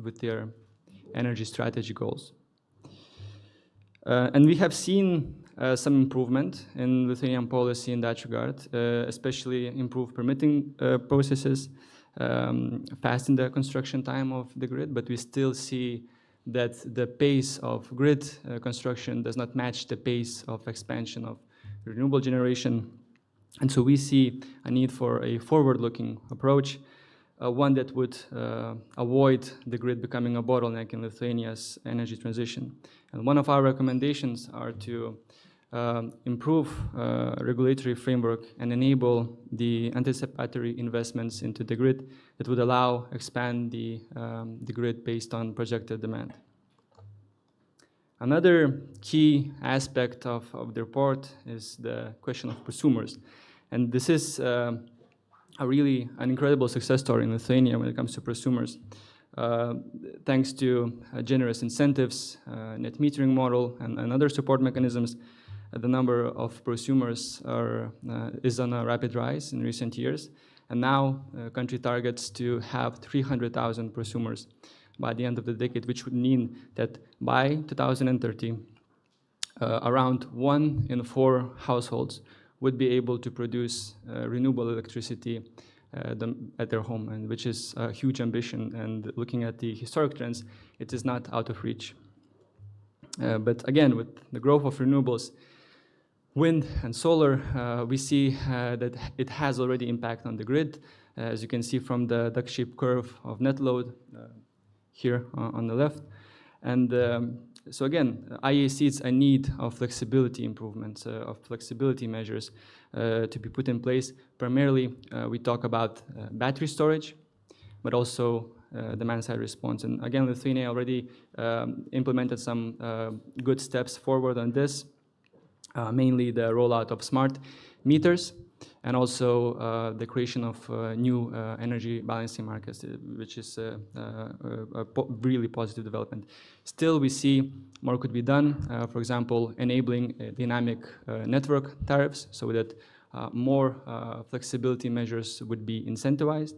with their energy strategy goals. And we have seen some improvement in Lithuanian policy in that regard, especially improved permitting processes, fasten the construction time of the grid, but we still see that the pace of grid construction does not match the pace of expansion of renewable generation. And so we see a need for a forward-looking approach, one that would avoid the grid becoming a bottleneck in Lithuania's energy transition. And one of our recommendations are to improve regulatory framework and enable the anticipatory investments into the grid that would allow expand the grid based on projected demand. Another key aspect of the report is the question of prosumers. And this is an incredible success story in Lithuania when it comes to prosumers. Thanks to generous incentives, net metering model, and other support mechanisms, the number of prosumers is on a rapid rise in recent years. And now country targets to have 300,000 prosumers by the end of the decade, which would mean that by 2030, around 1 in 4 households would be able to produce renewable electricity at their home, and which is a huge ambition. And looking at the historic trends, it is not out of reach. But again, with the growth of renewables, wind and solar, we see that it has already impact on the grid, as you can see from the duck-shaped curve of net load here on the left. And so again, IEA sees a need of flexibility improvements, of flexibility measures to be put in place. Primarily, we talk about battery storage, but also demand-side response. And again, Lithuania already implemented some good steps forward on this, mainly the rollout of smart meters, and also the creation of new energy balancing markets, which is a really positive development. Still, we see more could be done. For example, enabling dynamic network tariffs so that more flexibility measures would be incentivized.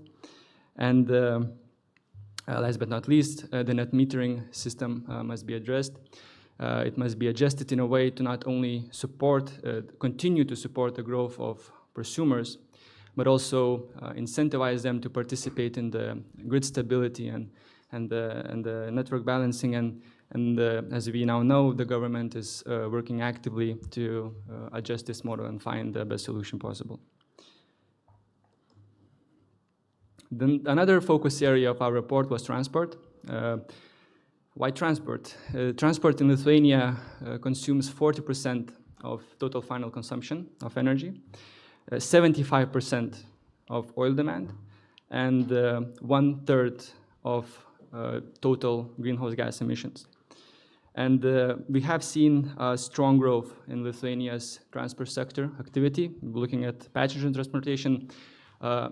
And last but not least, the net metering system must be addressed. It must be adjusted in a way to not only continue to support the growth of prosumers, but also incentivize them to participate in the grid stability and the network balancing. And as we now know, the government is working actively to adjust this model and find the best solution possible. Then another focus area of our report was transport. Why transport? Transport in Lithuania consumes 40% of total final consumption of energy, 75% of oil demand, and 1/3 of total greenhouse gas emissions. And we have seen strong growth in Lithuania's transport sector activity. Looking at passenger transportation,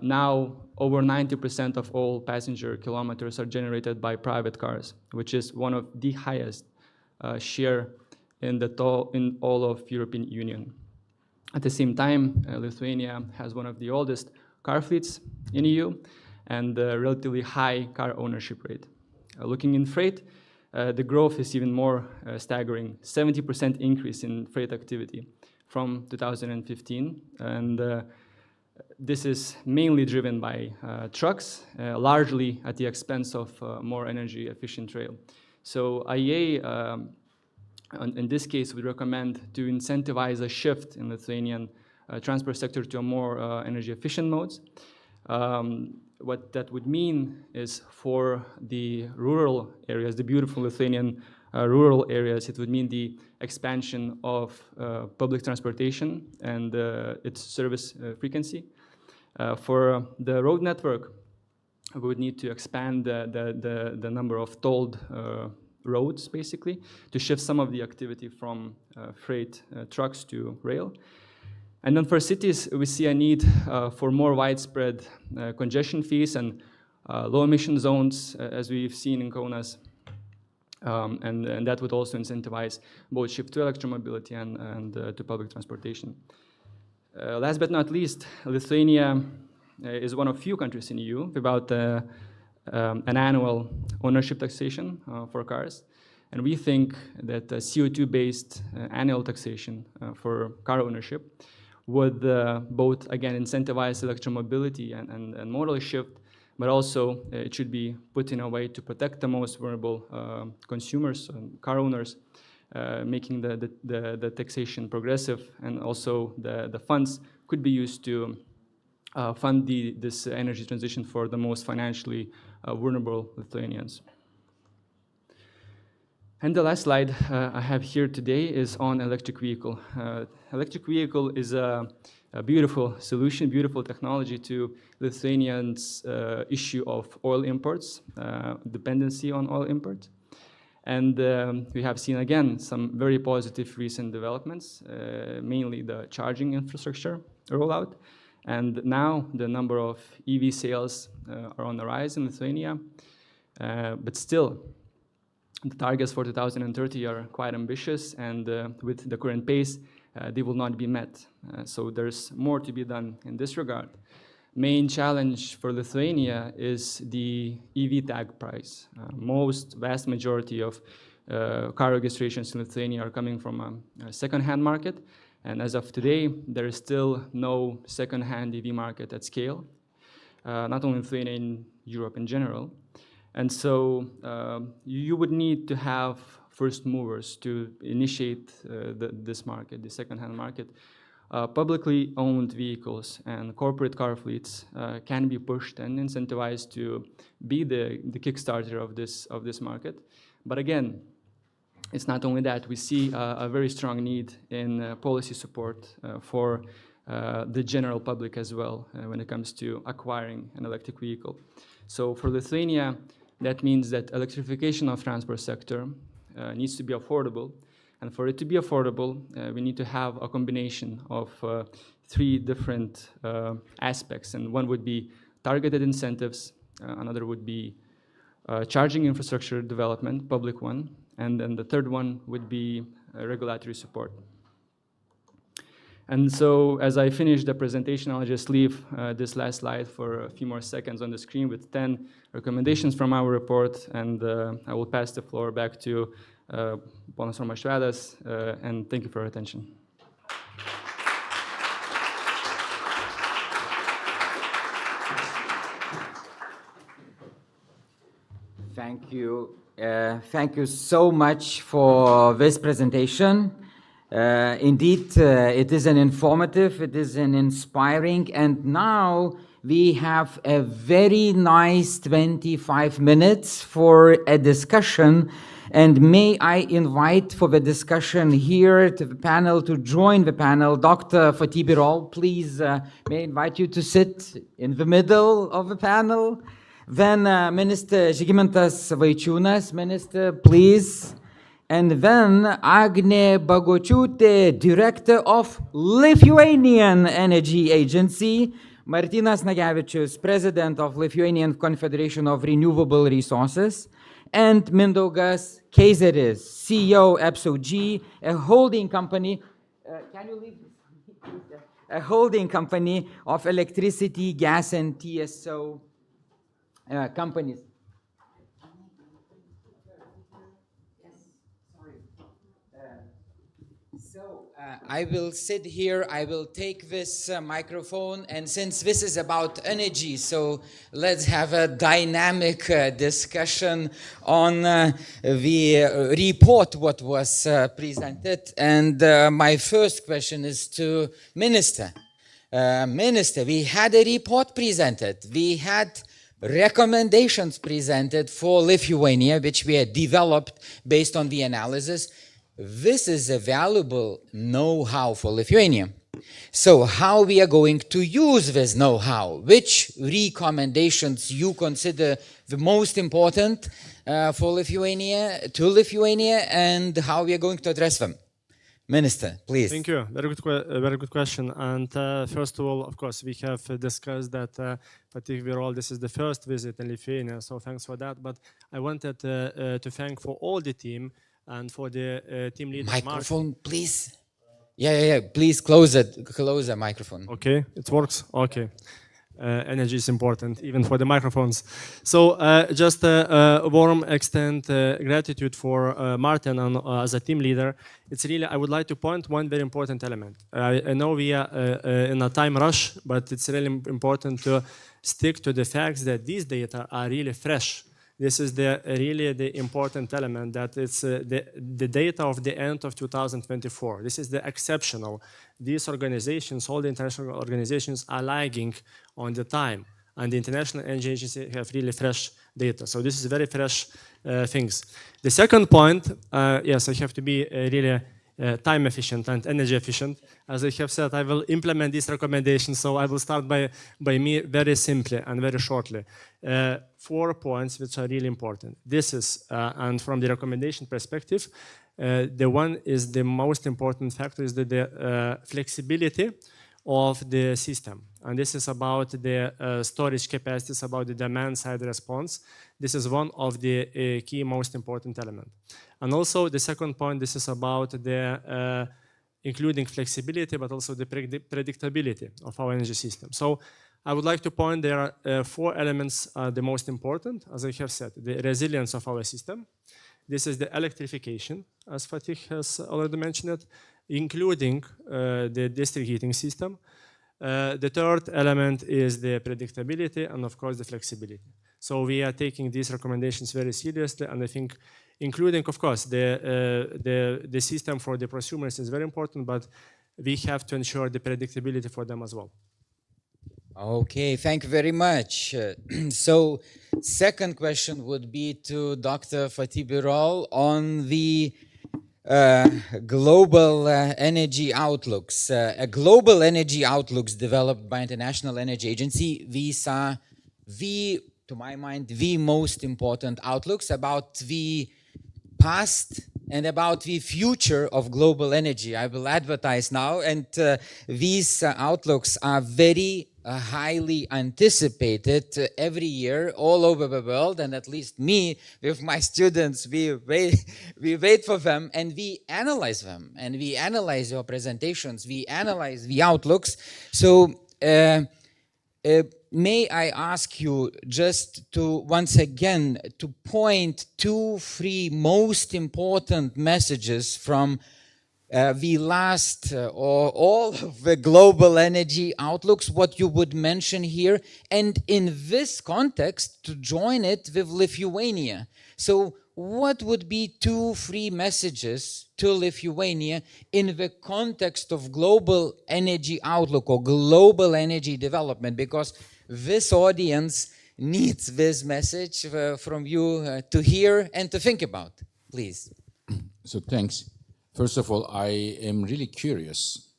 now over 90% of all passenger kilometers are generated by private cars, which is one of the highest share in all of European Union. At the same time, Lithuania has one of the oldest car fleets in EU and a relatively high car ownership rate. Looking in freight, the growth is even more staggering, 70% increase in freight activity from 2015. And this is mainly driven by trucks, largely at the expense of more energy efficient rail. So IEA, in this case, we recommend to incentivize a shift in Lithuanian transport sector to a more energy efficient modes. What that would mean is for the rural areas, the beautiful Lithuanian rural areas, it would mean the expansion of public transportation and its service frequency. For the road network, we would need to expand the number of tolled roads, basically, to shift some of the activity from freight trucks to rail. And then for cities, we see a need for more widespread congestion fees and low emission zones, as we've seen in Kaunas. And that would also incentivize both shift to electromobility and to public transportation. Last but not least, Lithuania is one of few countries in EU without an annual ownership taxation for cars. And we think that CO2-based annual taxation for car ownership would both, again, incentivize electromobility and modal shift, but also it should be put in a way to protect the most vulnerable consumers and car owners, making the taxation progressive, and also the funds could be used to fund this energy transition for the most financially vulnerable Lithuanians. And the last slide I have here today is on electric vehicle. Electric vehicle is a beautiful solution, beautiful technology to Lithuanians' issue of oil imports, dependency on oil imports. And we have seen, again, some very positive recent developments, mainly the charging infrastructure rollout. And now the number of EV sales are on the rise in Lithuania, but still, the targets for 2030 are quite ambitious, and with the current pace, they will not be met. So there's more to be done in this regard. Main challenge for Lithuania is the EV tag price. Vast majority of car registrations in Lithuania are coming from a second-hand market, and as of today, there is still no second-hand EV market at scale, not only in Lithuania, in Europe in general. And so you would need to have first movers to initiate this market, the second-hand market. Publicly owned vehicles and corporate car fleets can be pushed and incentivized to be the kickstarter of this market. But again, it's not only that. We see a very strong need in policy support for the general public as well when it comes to acquiring an electric vehicle. So for Lithuania, that means that electrification of transport sector needs to be affordable. And for it to be affordable, we need to have a combination of three different aspects. And one would be targeted incentives, another would be charging infrastructure development, public one, and then the third one would be regulatory support. And so as I finish the presentation, I'll just leave this last slide for a few more seconds on the screen with 10 recommendations from our report, and I will pass the floor back to Ponas Romas Švedas, and thank you for your attention. Thank you. Thank you so much for this presentation. Indeed, it is an informative, it is an inspiring, and now we have a very nice 25 minutes for a discussion. And may I invite for the discussion here to the panel, to join the panel, Dr. Fatih Birol, please, may I invite you to sit in the middle of the panel. Then Minister Žygimantas Vaičiūnas, Minister, please. And then Agne Bagočiūtė, Director of Lithuanian Energy Agency, Martynas Nagevičius, President of Lithuanian Confederation of Renewable Resources, and Mindaugas Keizeris, CEO EPSO-G, a holding company. Can you leave? A holding company of electricity, gas, and TSO companies. I will sit here, I will take this microphone, and since this is about energy, so let's have a dynamic discussion on the report what was presented. And my first question is to Minister. Minister, we had a report presented, we had recommendations presented for Lithuania, which we had developed based on the analysis. This is a valuable know-how for Lithuania. So how we are going to use this know-how? Which recommendations you consider the most important for Lithuania, to Lithuania, and how we are going to address them? Minister, please. Thank you. Very good question. And first of all, of course, we have discussed that Fatih Birol, this is the first visit in Lithuania, so thanks for that. But I wanted to thank for all the team and for the team leader. Microphone, please. Yeah. Please close the microphone. Okay, it works. Okay. Energy is important, even for the microphones. So just a warm extend gratitude for Martin and, as a team leader. It's really, I would like to point one very important element. I know we are in a time rush, but it's really important to stick to the facts that these data are really fresh. This is really the important element, that it's the data of the end of 2024. This is the exceptional. These organizations, all the international organizations, are lagging on the time, and the International Energy Agency have really fresh data. So this is very fresh things. The second point, yes, I have to be really time efficient and energy efficient. As I have said, I will implement these recommendations, so I will start by me very simply and very shortly. 4 points which are really important. This is, and from the recommendation perspective, the one is the most important factor is the flexibility of the system. And this is about the storage capacities, about the demand side response. This is one of the key most important elements. And also the second point, this is about the including flexibility, but also the predictability of our energy system. So I would like to point there are 4 elements the most important, as I have said, the resilience of our system. This is the electrification, as Fatih has already mentioned it, including the district heating system. The third element is the predictability and, of course, the flexibility. So we are taking these recommendations very seriously, and I think including, of course, the system for the prosumers is very important, but we have to ensure the predictability for them as well. Okay, thank you very much. So, second question would be to Dr. Fatih Birol on the global energy outlooks. Global energy outlooks developed by International Energy Agency. These are to my mind, the most important outlooks about the past and about the future of global energy. I will advertise now, and these outlooks are very highly anticipated every year all over the world, and at least me with my students, we wait for them and we analyze them, and we analyze your presentations, we analyze the outlooks. So may I ask you just to once again to point 2, 3 most important messages from the last or all of the global energy outlooks, what you would mention here, and in this context to join it with Lithuania. So what would be 2, 3 messages to Lithuania in the context of global energy outlook or global energy development? Because this audience needs this message from you to hear and to think about. Please. So thanks. First of all, I am really curious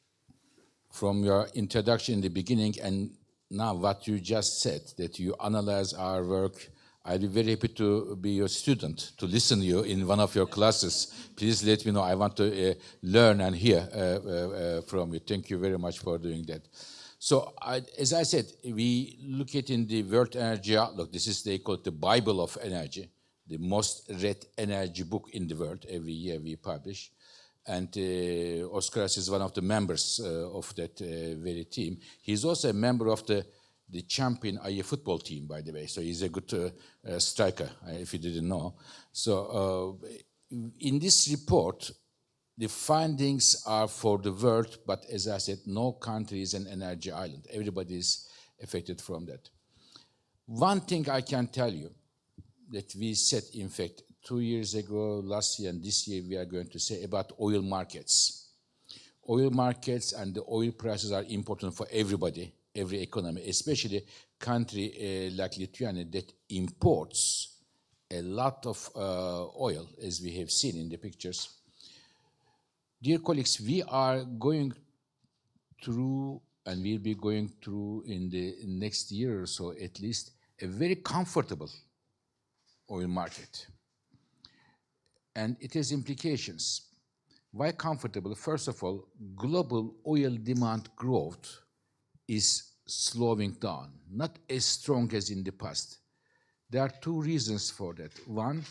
from your introduction in the beginning and now what you just said, that you analyze our work. I'd be very happy to be your student, to listen to you in one of your classes. Please let me know. I want to learn and hear from you. Thank you very much for doing that. So as I said, we look at in the World Energy Outlook. This is, they call it the Bible of energy, the most read energy book in the world. Every year we publish. And Oskaras is one of the members of that very team. He's also a member of the champion IEA football team, by the way. So he's a good striker, if you didn't know. So in this report, the findings are for the world, but as I said, no country is an energy island. Everybody is affected from that. One thing I can tell you that we said, in fact, 2 years ago, last year, and this year we are going to say about oil markets. Oil markets and the oil prices are important for everybody, every economy, especially a country like Lithuania that imports a lot of oil, as we have seen in the pictures. Dear colleagues, we are going through, and we'll be going through in the next year or so at least, a very comfortable oil market. And it has implications. Why comfortable? First of all, global oil demand growth is slowing down, not as strong as in the past. There are 2 reasons for that. One,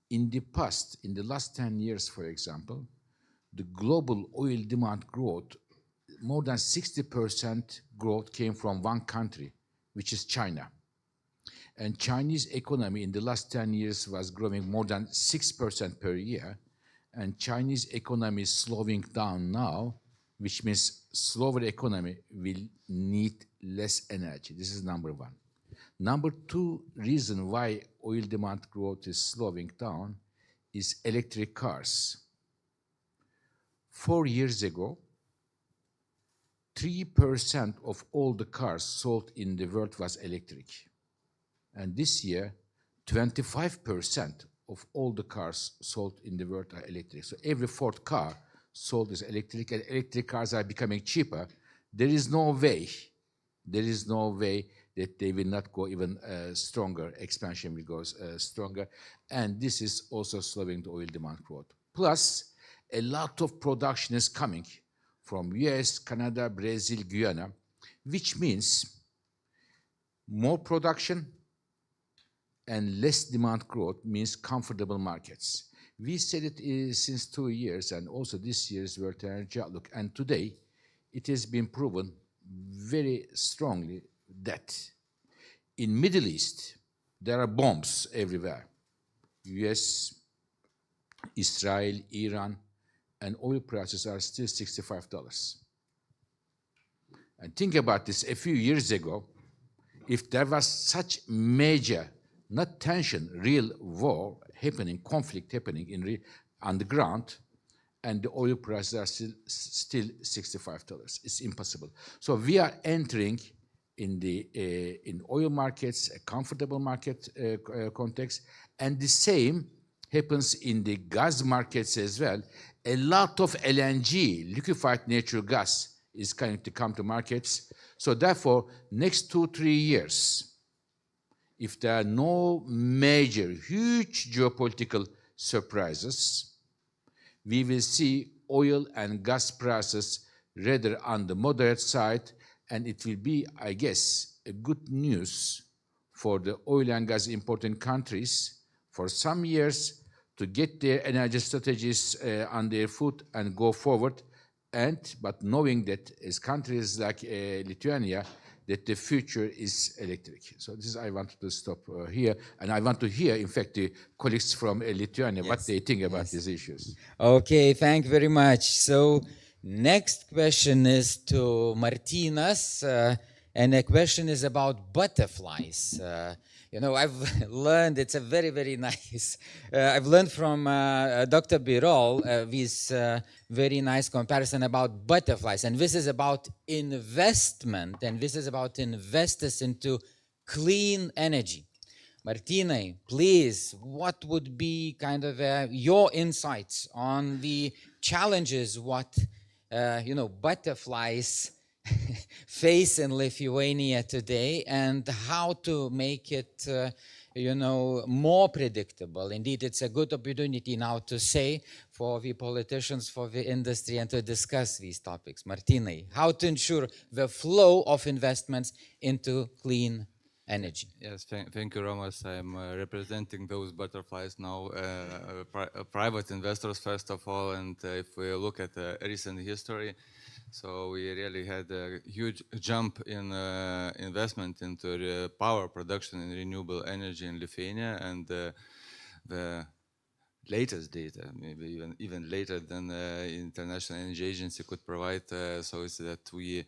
in the past, in the last 10 years, for example, the global oil demand growth, more than 60% growth came from one country, which is China. And Chinese economy in the last 10 years was growing more than 6% per year. And Chinese economy is slowing down now, which means slower economy will need less energy. This is number one. Number 2 reason why oil demand growth is slowing down is electric cars. 4 years ago, 3% of all the cars sold in the world was electric. And this year, 25% of all the cars sold in the world are electric. So every 4th car sold is electric, and electric cars are becoming cheaper. There is no way that they will not go even stronger, expansion will go stronger. And this is also slowing the oil demand growth. Plus, a lot of production is coming from US, Canada, Brazil, Guyana, which means more production and less demand growth means comfortable markets. We said it since 2 years, and also this year's World Energy Outlook. And today, it has been proven very strongly that in Middle East, there are bombs everywhere. US, Israel, Iran, and oil prices are still $65. And think about this, a few years ago, if there was such major, not tension, real war happening, conflict happening on the ground, and the oil prices are still $65. It's impossible. So we are entering in oil markets, a comfortable market context, and the same happens in the gas markets as well. A lot of LNG, liquefied natural gas, is going to come to markets. So therefore, next 2-3 years, if there are no major, huge geopolitical surprises, we will see oil and gas prices rather on the moderate side, and it will be, I guess, a good news for the oil and gas importing countries for some years to get their energy strategies on their foot and go forward, but knowing that as countries like Lithuania, that the future is electric. So this is, I wanted to stop here, and I want to hear, in fact, the colleagues from Lithuania, what they think about these issues. Okay, thank you very much. So next question is to Martinas, and the question is about butterflies. I've learned, it's a very, very nice, I've learned from Dr. Birol this very nice comparison about butterflies, and this is about investment, and this is about investors into clean energy. Martinai, please, what would be kind of your insights on the challenges what butterflies face in Lithuania today, and how to make it more predictable? Indeed, it's a good opportunity now to say for the politicians, for the industry, and to discuss these topics. Martinai, how to ensure the flow of investments into clean energy. Yes, thank you, Romas. I'm representing those butterflies now, private investors first of all, and if we look at recent history, so we really had a huge jump in investment into the power production and renewable energy in Lithuania, and the latest data, maybe even later than the International Energy Agency could provide, so it's that we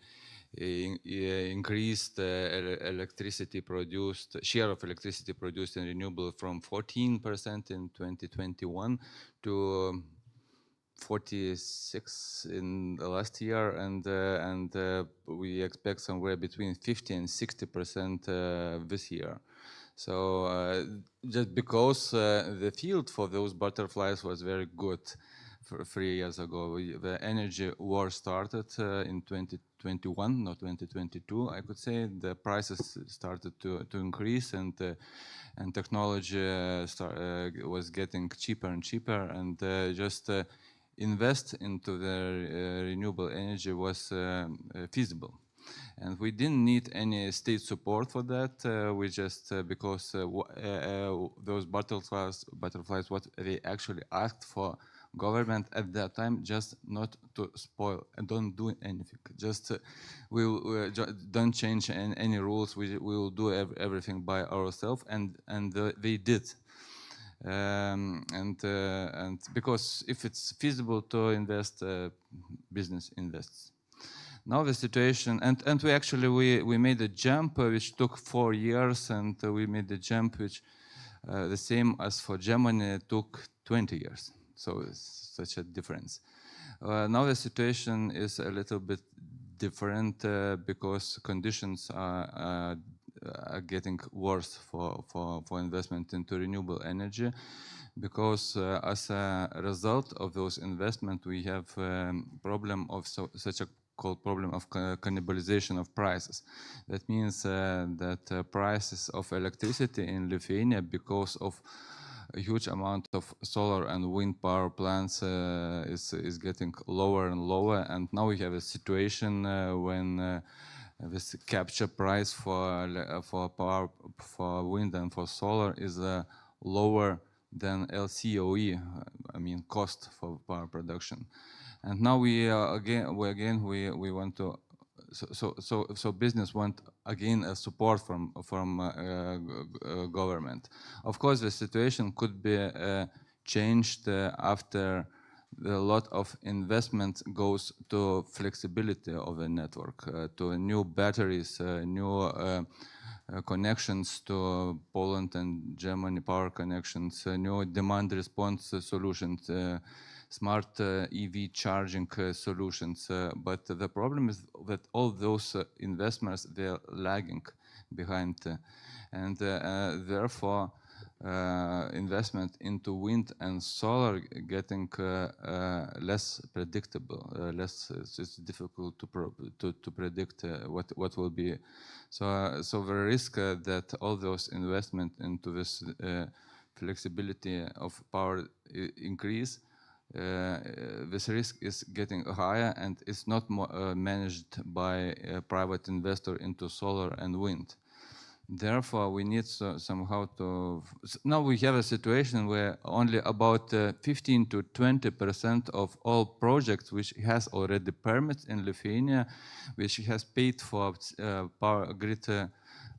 increased electricity produced, share of electricity produced in renewable from 14% in 2021 to 46 in the last year, and we expect somewhere between 50 and 60% this year. So just because the field for those butterflies was very good 3 years ago, the energy war started in 2021, not 2022. I could say the prices started to increase, and technology was getting cheaper and cheaper, and just invest into the renewable energy was feasible. And we didn't need any state support for that. We just, because those butterflies, what they actually asked for government at that time, just not to spoil and don't do anything. Just we'll don't change any rules. We will do everything by ourselves, and they did. And because if it's feasible to invest, business invests. Now the situation, and we actually we made a jump which took 4 years, and we made a jump which the same as for Germany took 20 years. So it's such a difference. Now the situation is a little bit different because conditions are getting worse for investment into renewable energy, because as a result of those investments, we have problem of such a called problem of cannibalization of prices. That means that prices of electricity in Lithuania, because of a huge amount of solar and wind power plants, is getting lower and lower, and now we have a situation when this capture price for power, for wind and for solar is lower than LCOE, I mean cost for power production. And now we want to, so business want again a support from government. Of course, the situation could be changed after a lot of investment goes to flexibility of the network, to new batteries, new connections to Poland and Germany, power connections, new demand response solutions, smart EV charging solutions. But the problem is that all those investments, they're lagging behind, and therefore investment into wind and solar getting less predictable, it's difficult to predict what will be. So the risk that all those investment into this flexibility of power increase this risk is getting higher and it's not managed by a private investor into solar and wind. Therefore, we need somehow to... Now we have a situation where only about 15 to 20% of all projects which has already permits in Lithuania, which has paid for power grid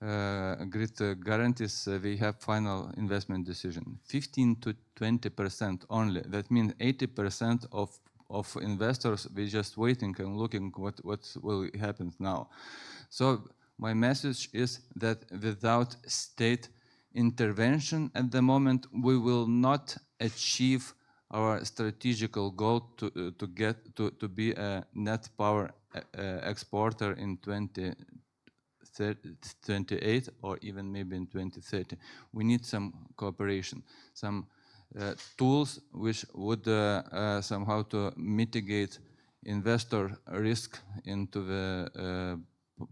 guarantees, we have final investment decision. 15 to 20% only. That means 80% of investors, we're just waiting and looking what will happen now. So my message is that without state intervention at the moment, we will not achieve our strategical goal to be a net power exporter in 2028 or even maybe in 2030. We need some cooperation, some tools which would somehow to mitigate investor risk into the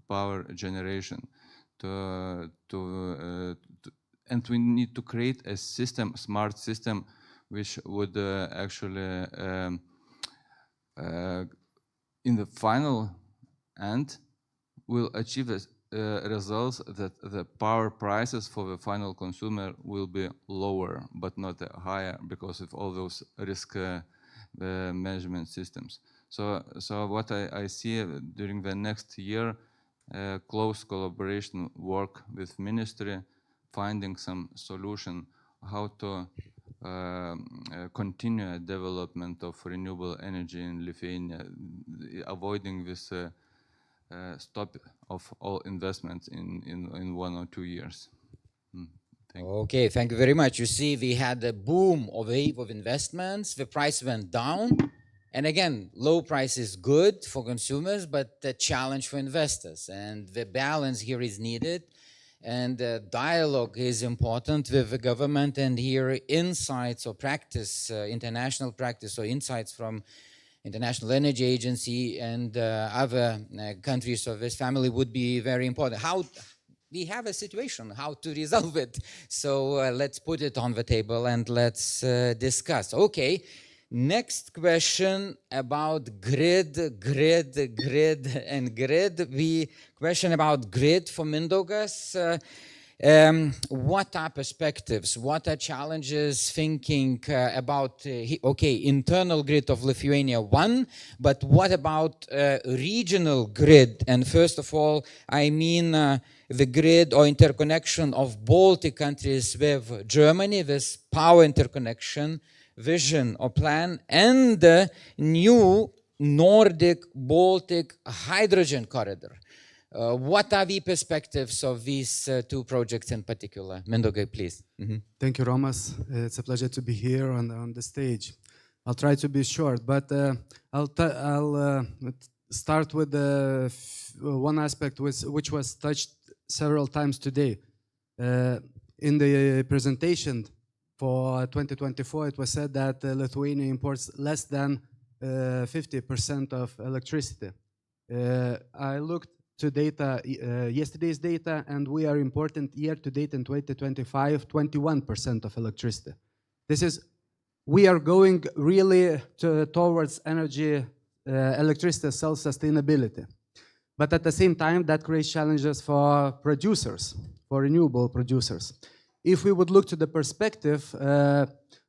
power generation, and we need to create a system, smart system, which would actually, in the final end, will achieve results that the power prices for the final consumer will be lower, but not higher, because of all those risk management systems. So what I see during the next year, close collaboration work with ministry, finding some solution how to continue development of renewable energy in Lithuania, avoiding this stop of all investments in 1 or 2 years. Thank you. Okay, thank you very much. You see, we had a boom of wave of investments, the price went down, and again, low price is good for consumers, but a challenge for investors, and the balance here is needed, and dialogue is important with the government, and here insights or practice, international practice or insights from International Energy Agency and other countries of this family would be very important. How we have a situation, how to resolve it. So let's put it on the table and let's discuss. Okay, next question about grid. The question about grid for Mindaugas. What are perspectives? What are challenges thinking about, okay, internal grid of Lithuania, one, but what about regional grid? And first of all, I mean the grid or interconnection of Baltic countries with Germany, this power interconnection vision or plan, and the new Nordic-Baltic hydrogen corridor. What are the perspectives of these two projects in particular? Mindaugai, please. Thank you, Romas. It's a pleasure to be here on the stage. I'll try to be short, but I'll start with one aspect which was touched several times today. In the presentation for 2024, it was said that Lithuania imports less than 50% of electricity. I looked to data, yesterday's data, and we are importing year to date in 2025, 21% of electricity. We are going really towards electricity self-sustainability. But at the same time, that creates challenges for producers, for renewable producers. If we would look to the perspective,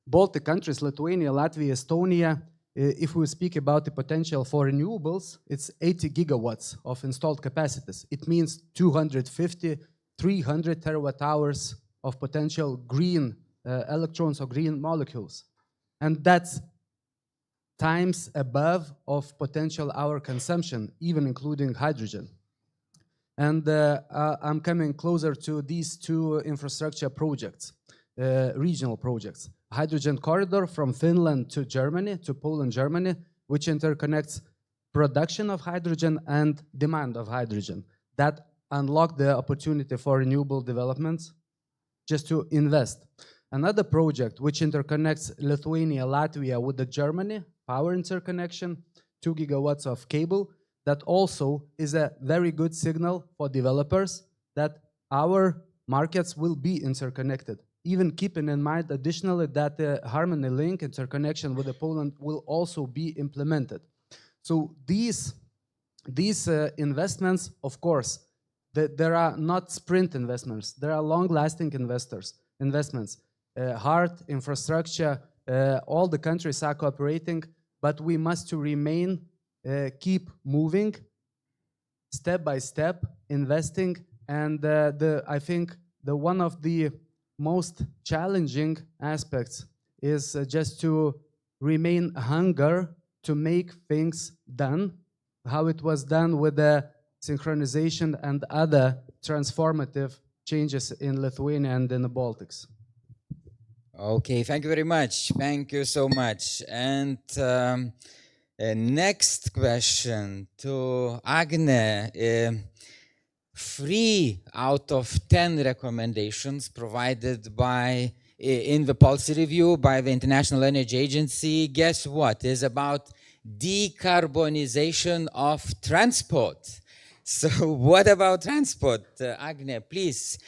Baltic countries, Lithuania, Latvia, Estonia, if we speak about the potential for renewables, it's 80 gigawatts of installed capacities. It means 250, 300 terawatt hours of potential green electrons or green molecules. And that's times above of potential our consumption, even including hydrogen. And I'm coming closer to these two infrastructure projects, regional projects. Hydrogen corridor from Finland to Germany, to Poland, Germany, which interconnects production of hydrogen and demand of hydrogen. That unlocked the opportunity for renewable developments just to invest. Another project which interconnects Lithuania, Latvia with the Germany, power interconnection, 2 gigawatts of cable, that also is a very good signal for developers that our markets will be interconnected. even keeping in mind additionally that the Harmony Link interconnection with Poland will also be implemented. So these investments, of course, there are not sprint investments, there are long-lasting investments. Hard infrastructure, all the countries are cooperating, but we must remain, keep moving, step by step, investing, and I think one of the most challenging aspects is just to remain hunger to make things done, how it was done with the synchronization and other transformative changes in Lithuania and in the Baltics. Okay, thank you very much. Thank you so much. And next question to Agne. 3 out of 10 recommendations provided by in the policy review by the International Energy Agency, guess what, is about decarbonization of transport. So what about transport? Agne, please,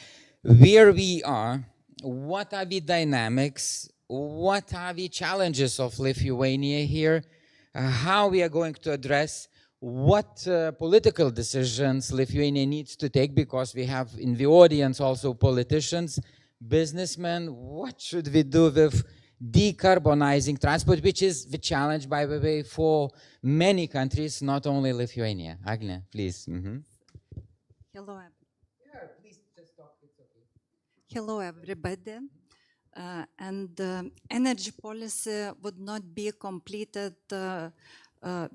where we are, what are the dynamics, what are the challenges of Lithuania here, how we are going to address what political decisions Lithuania needs to take, because we have in the audience also politicians, businessmen. What should we do with decarbonizing transport, which is the challenge, by the way, for many countries, not only Lithuania. Agne, please. Hello. Please just talk. It's okay. Hello, everybody. Energy policy would not be completed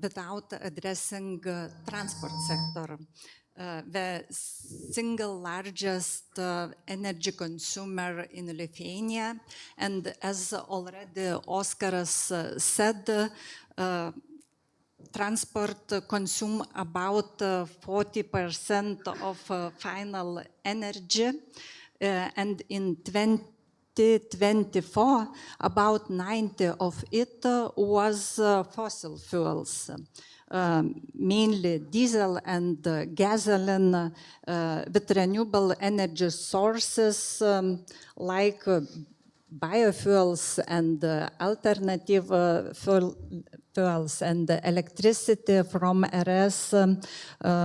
without addressing transport sector. The single largest energy consumer in Lithuania, and as already Oskaras said, transport consume about 40% of final energy, and in 2024, about 90% of it was fossil fuels. Mainly diesel and gasoline, with renewable energy sources like biofuels and alternative fuels, and electricity from RS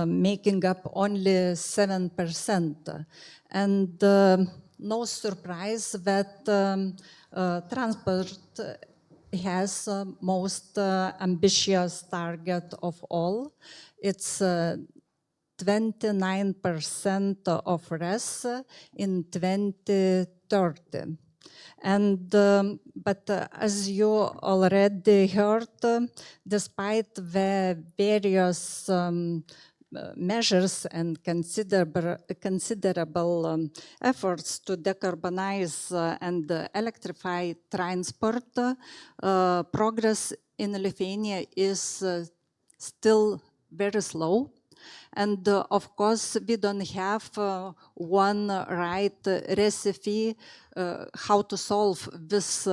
making up only 7%. And no surprise that transport has most ambitious target of all. It's 29% of RES in 2030. And but as you already heard, despite the various measures and considerable efforts to decarbonize and electrify transport, progress in Lithuania is still very slow. And of course, we don't have one right recipe how to solve this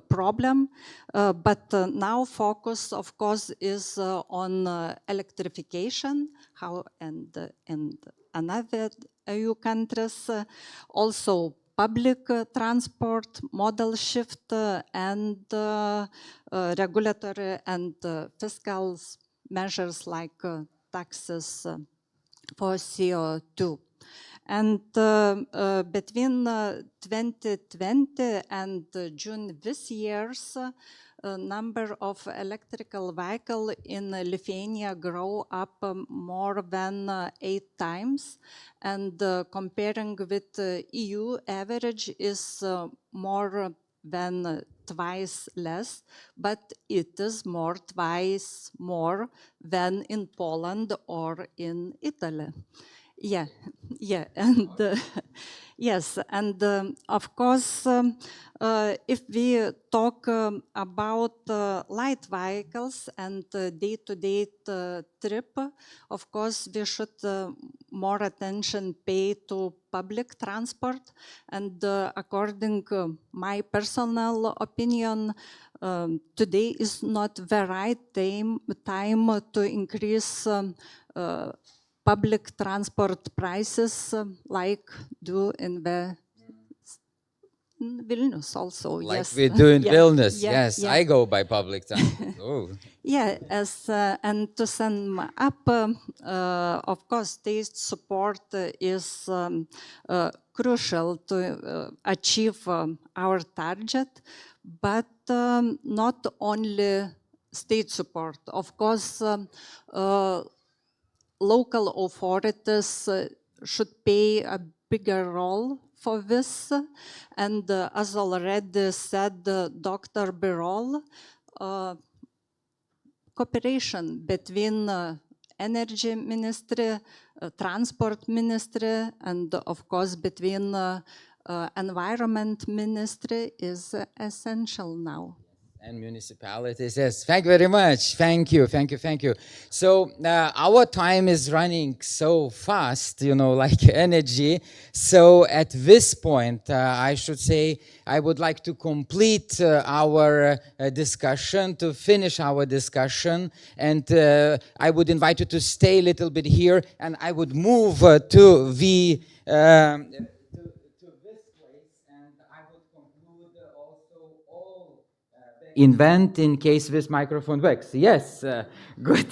problem, but now focus, of course, is on electrification, how and another EU countries, also public transport, model shift, and regulatory and fiscal measures like taxes for CO2. And between 2020 and June this year's number of electrical vehicles in Lithuania grow up more than 8 times, and comparing with EU average is more than twice less, but it is twice more than in Poland or in Italy. Yeah, and yes, and of course, if we talk about light vehicles and day-to-day trip, of course, we should more attention pay to public transport. And according to my personal opinion, today is not the right time to increase public transport prices like do in the in Vilnius also. Like yes. we do in Yeah, Vilnius. yeah, Yes, yeah. I go by public transport. Oh. Yeah, and to sum up, of course, state support is crucial to achieve our target, but not only state support. Of course, local authorities should play a bigger role for this. And as already said Dr. Birol, cooperation between energy ministry, transport ministry, and of course between environment ministry is essential now. And municipalities, yes. Thank you very much. Thank you, thank you, thank you. So our time is running so fast, you know, like energy. So at this point, I should say, I would like to complete our discussion, to finish our discussion. And I would invite you to stay a little bit here, and I would move to the invent in case this microphone works. Yes, good.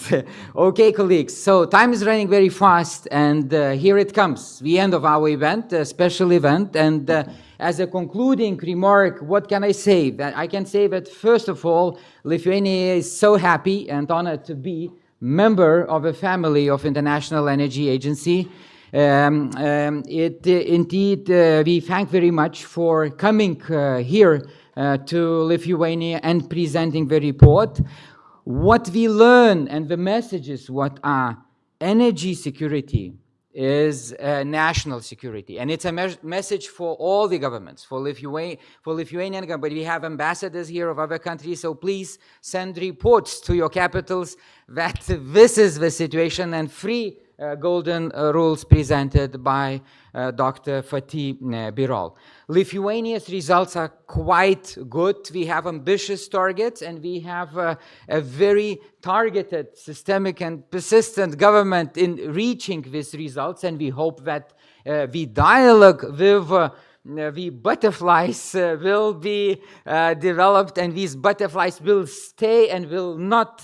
Okay, colleagues, so time is running very fast, and here it comes, the end of our event, a special event. And as a concluding remark, what can I say? That I can say that, first of all, Lithuania is so happy and honored to be member of a family of International Energy Agency. Indeed, we thank very much for coming here to Lithuania and presenting the report. What we learn and the messages, what are energy security is national security. And it's a message for all the governments, for Lithuanian government. We have ambassadors here of other countries, so please send reports to your capitals that this is the situation, and three golden rules presented by Dr. Fatih Birol. Lithuania's results are quite good. We have ambitious targets, and we have a very targeted, systemic, and persistent government in reaching these results. And we hope that the dialogue with the butterflies will be developed, and these butterflies will stay and will not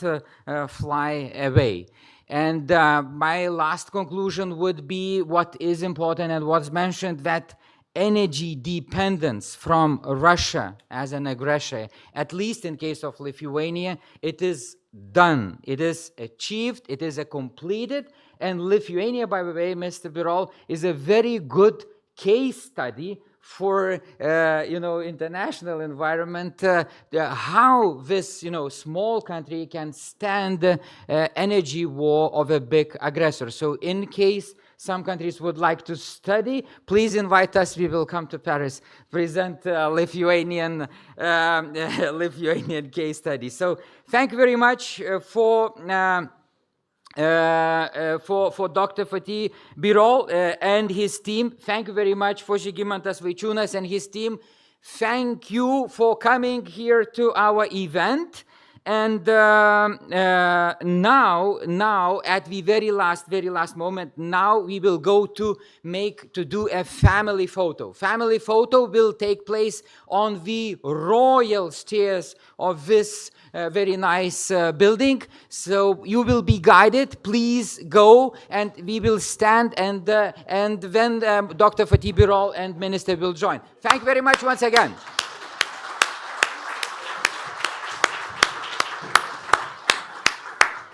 fly away. And my last conclusion would be what is important and what's mentioned, that energy dependence from Russia as an aggressor, at least in case of Lithuania, it is done. It is achieved. It is completed. And Lithuania, by the way, Mr. Birol, is a very good case study for international environment, how this small country can stand energy war of a big aggressor. So in case some countries would like to study, please invite us. We will come to Paris, present Lithuanian case study. So thank you very much for Dr. Fatih Birol and his team. Thank you very much for Žygimantas Vaičiūnas and his team. Thank you for coming here to our event. And now, at the very last moment, now we will go to do a family photo. Family photo will take place on the royal stairs of this very nice building. So you will be guided. Please go, and we will stand, and then Dr. Fatih Birol and Minister will join. Thank you very much once again.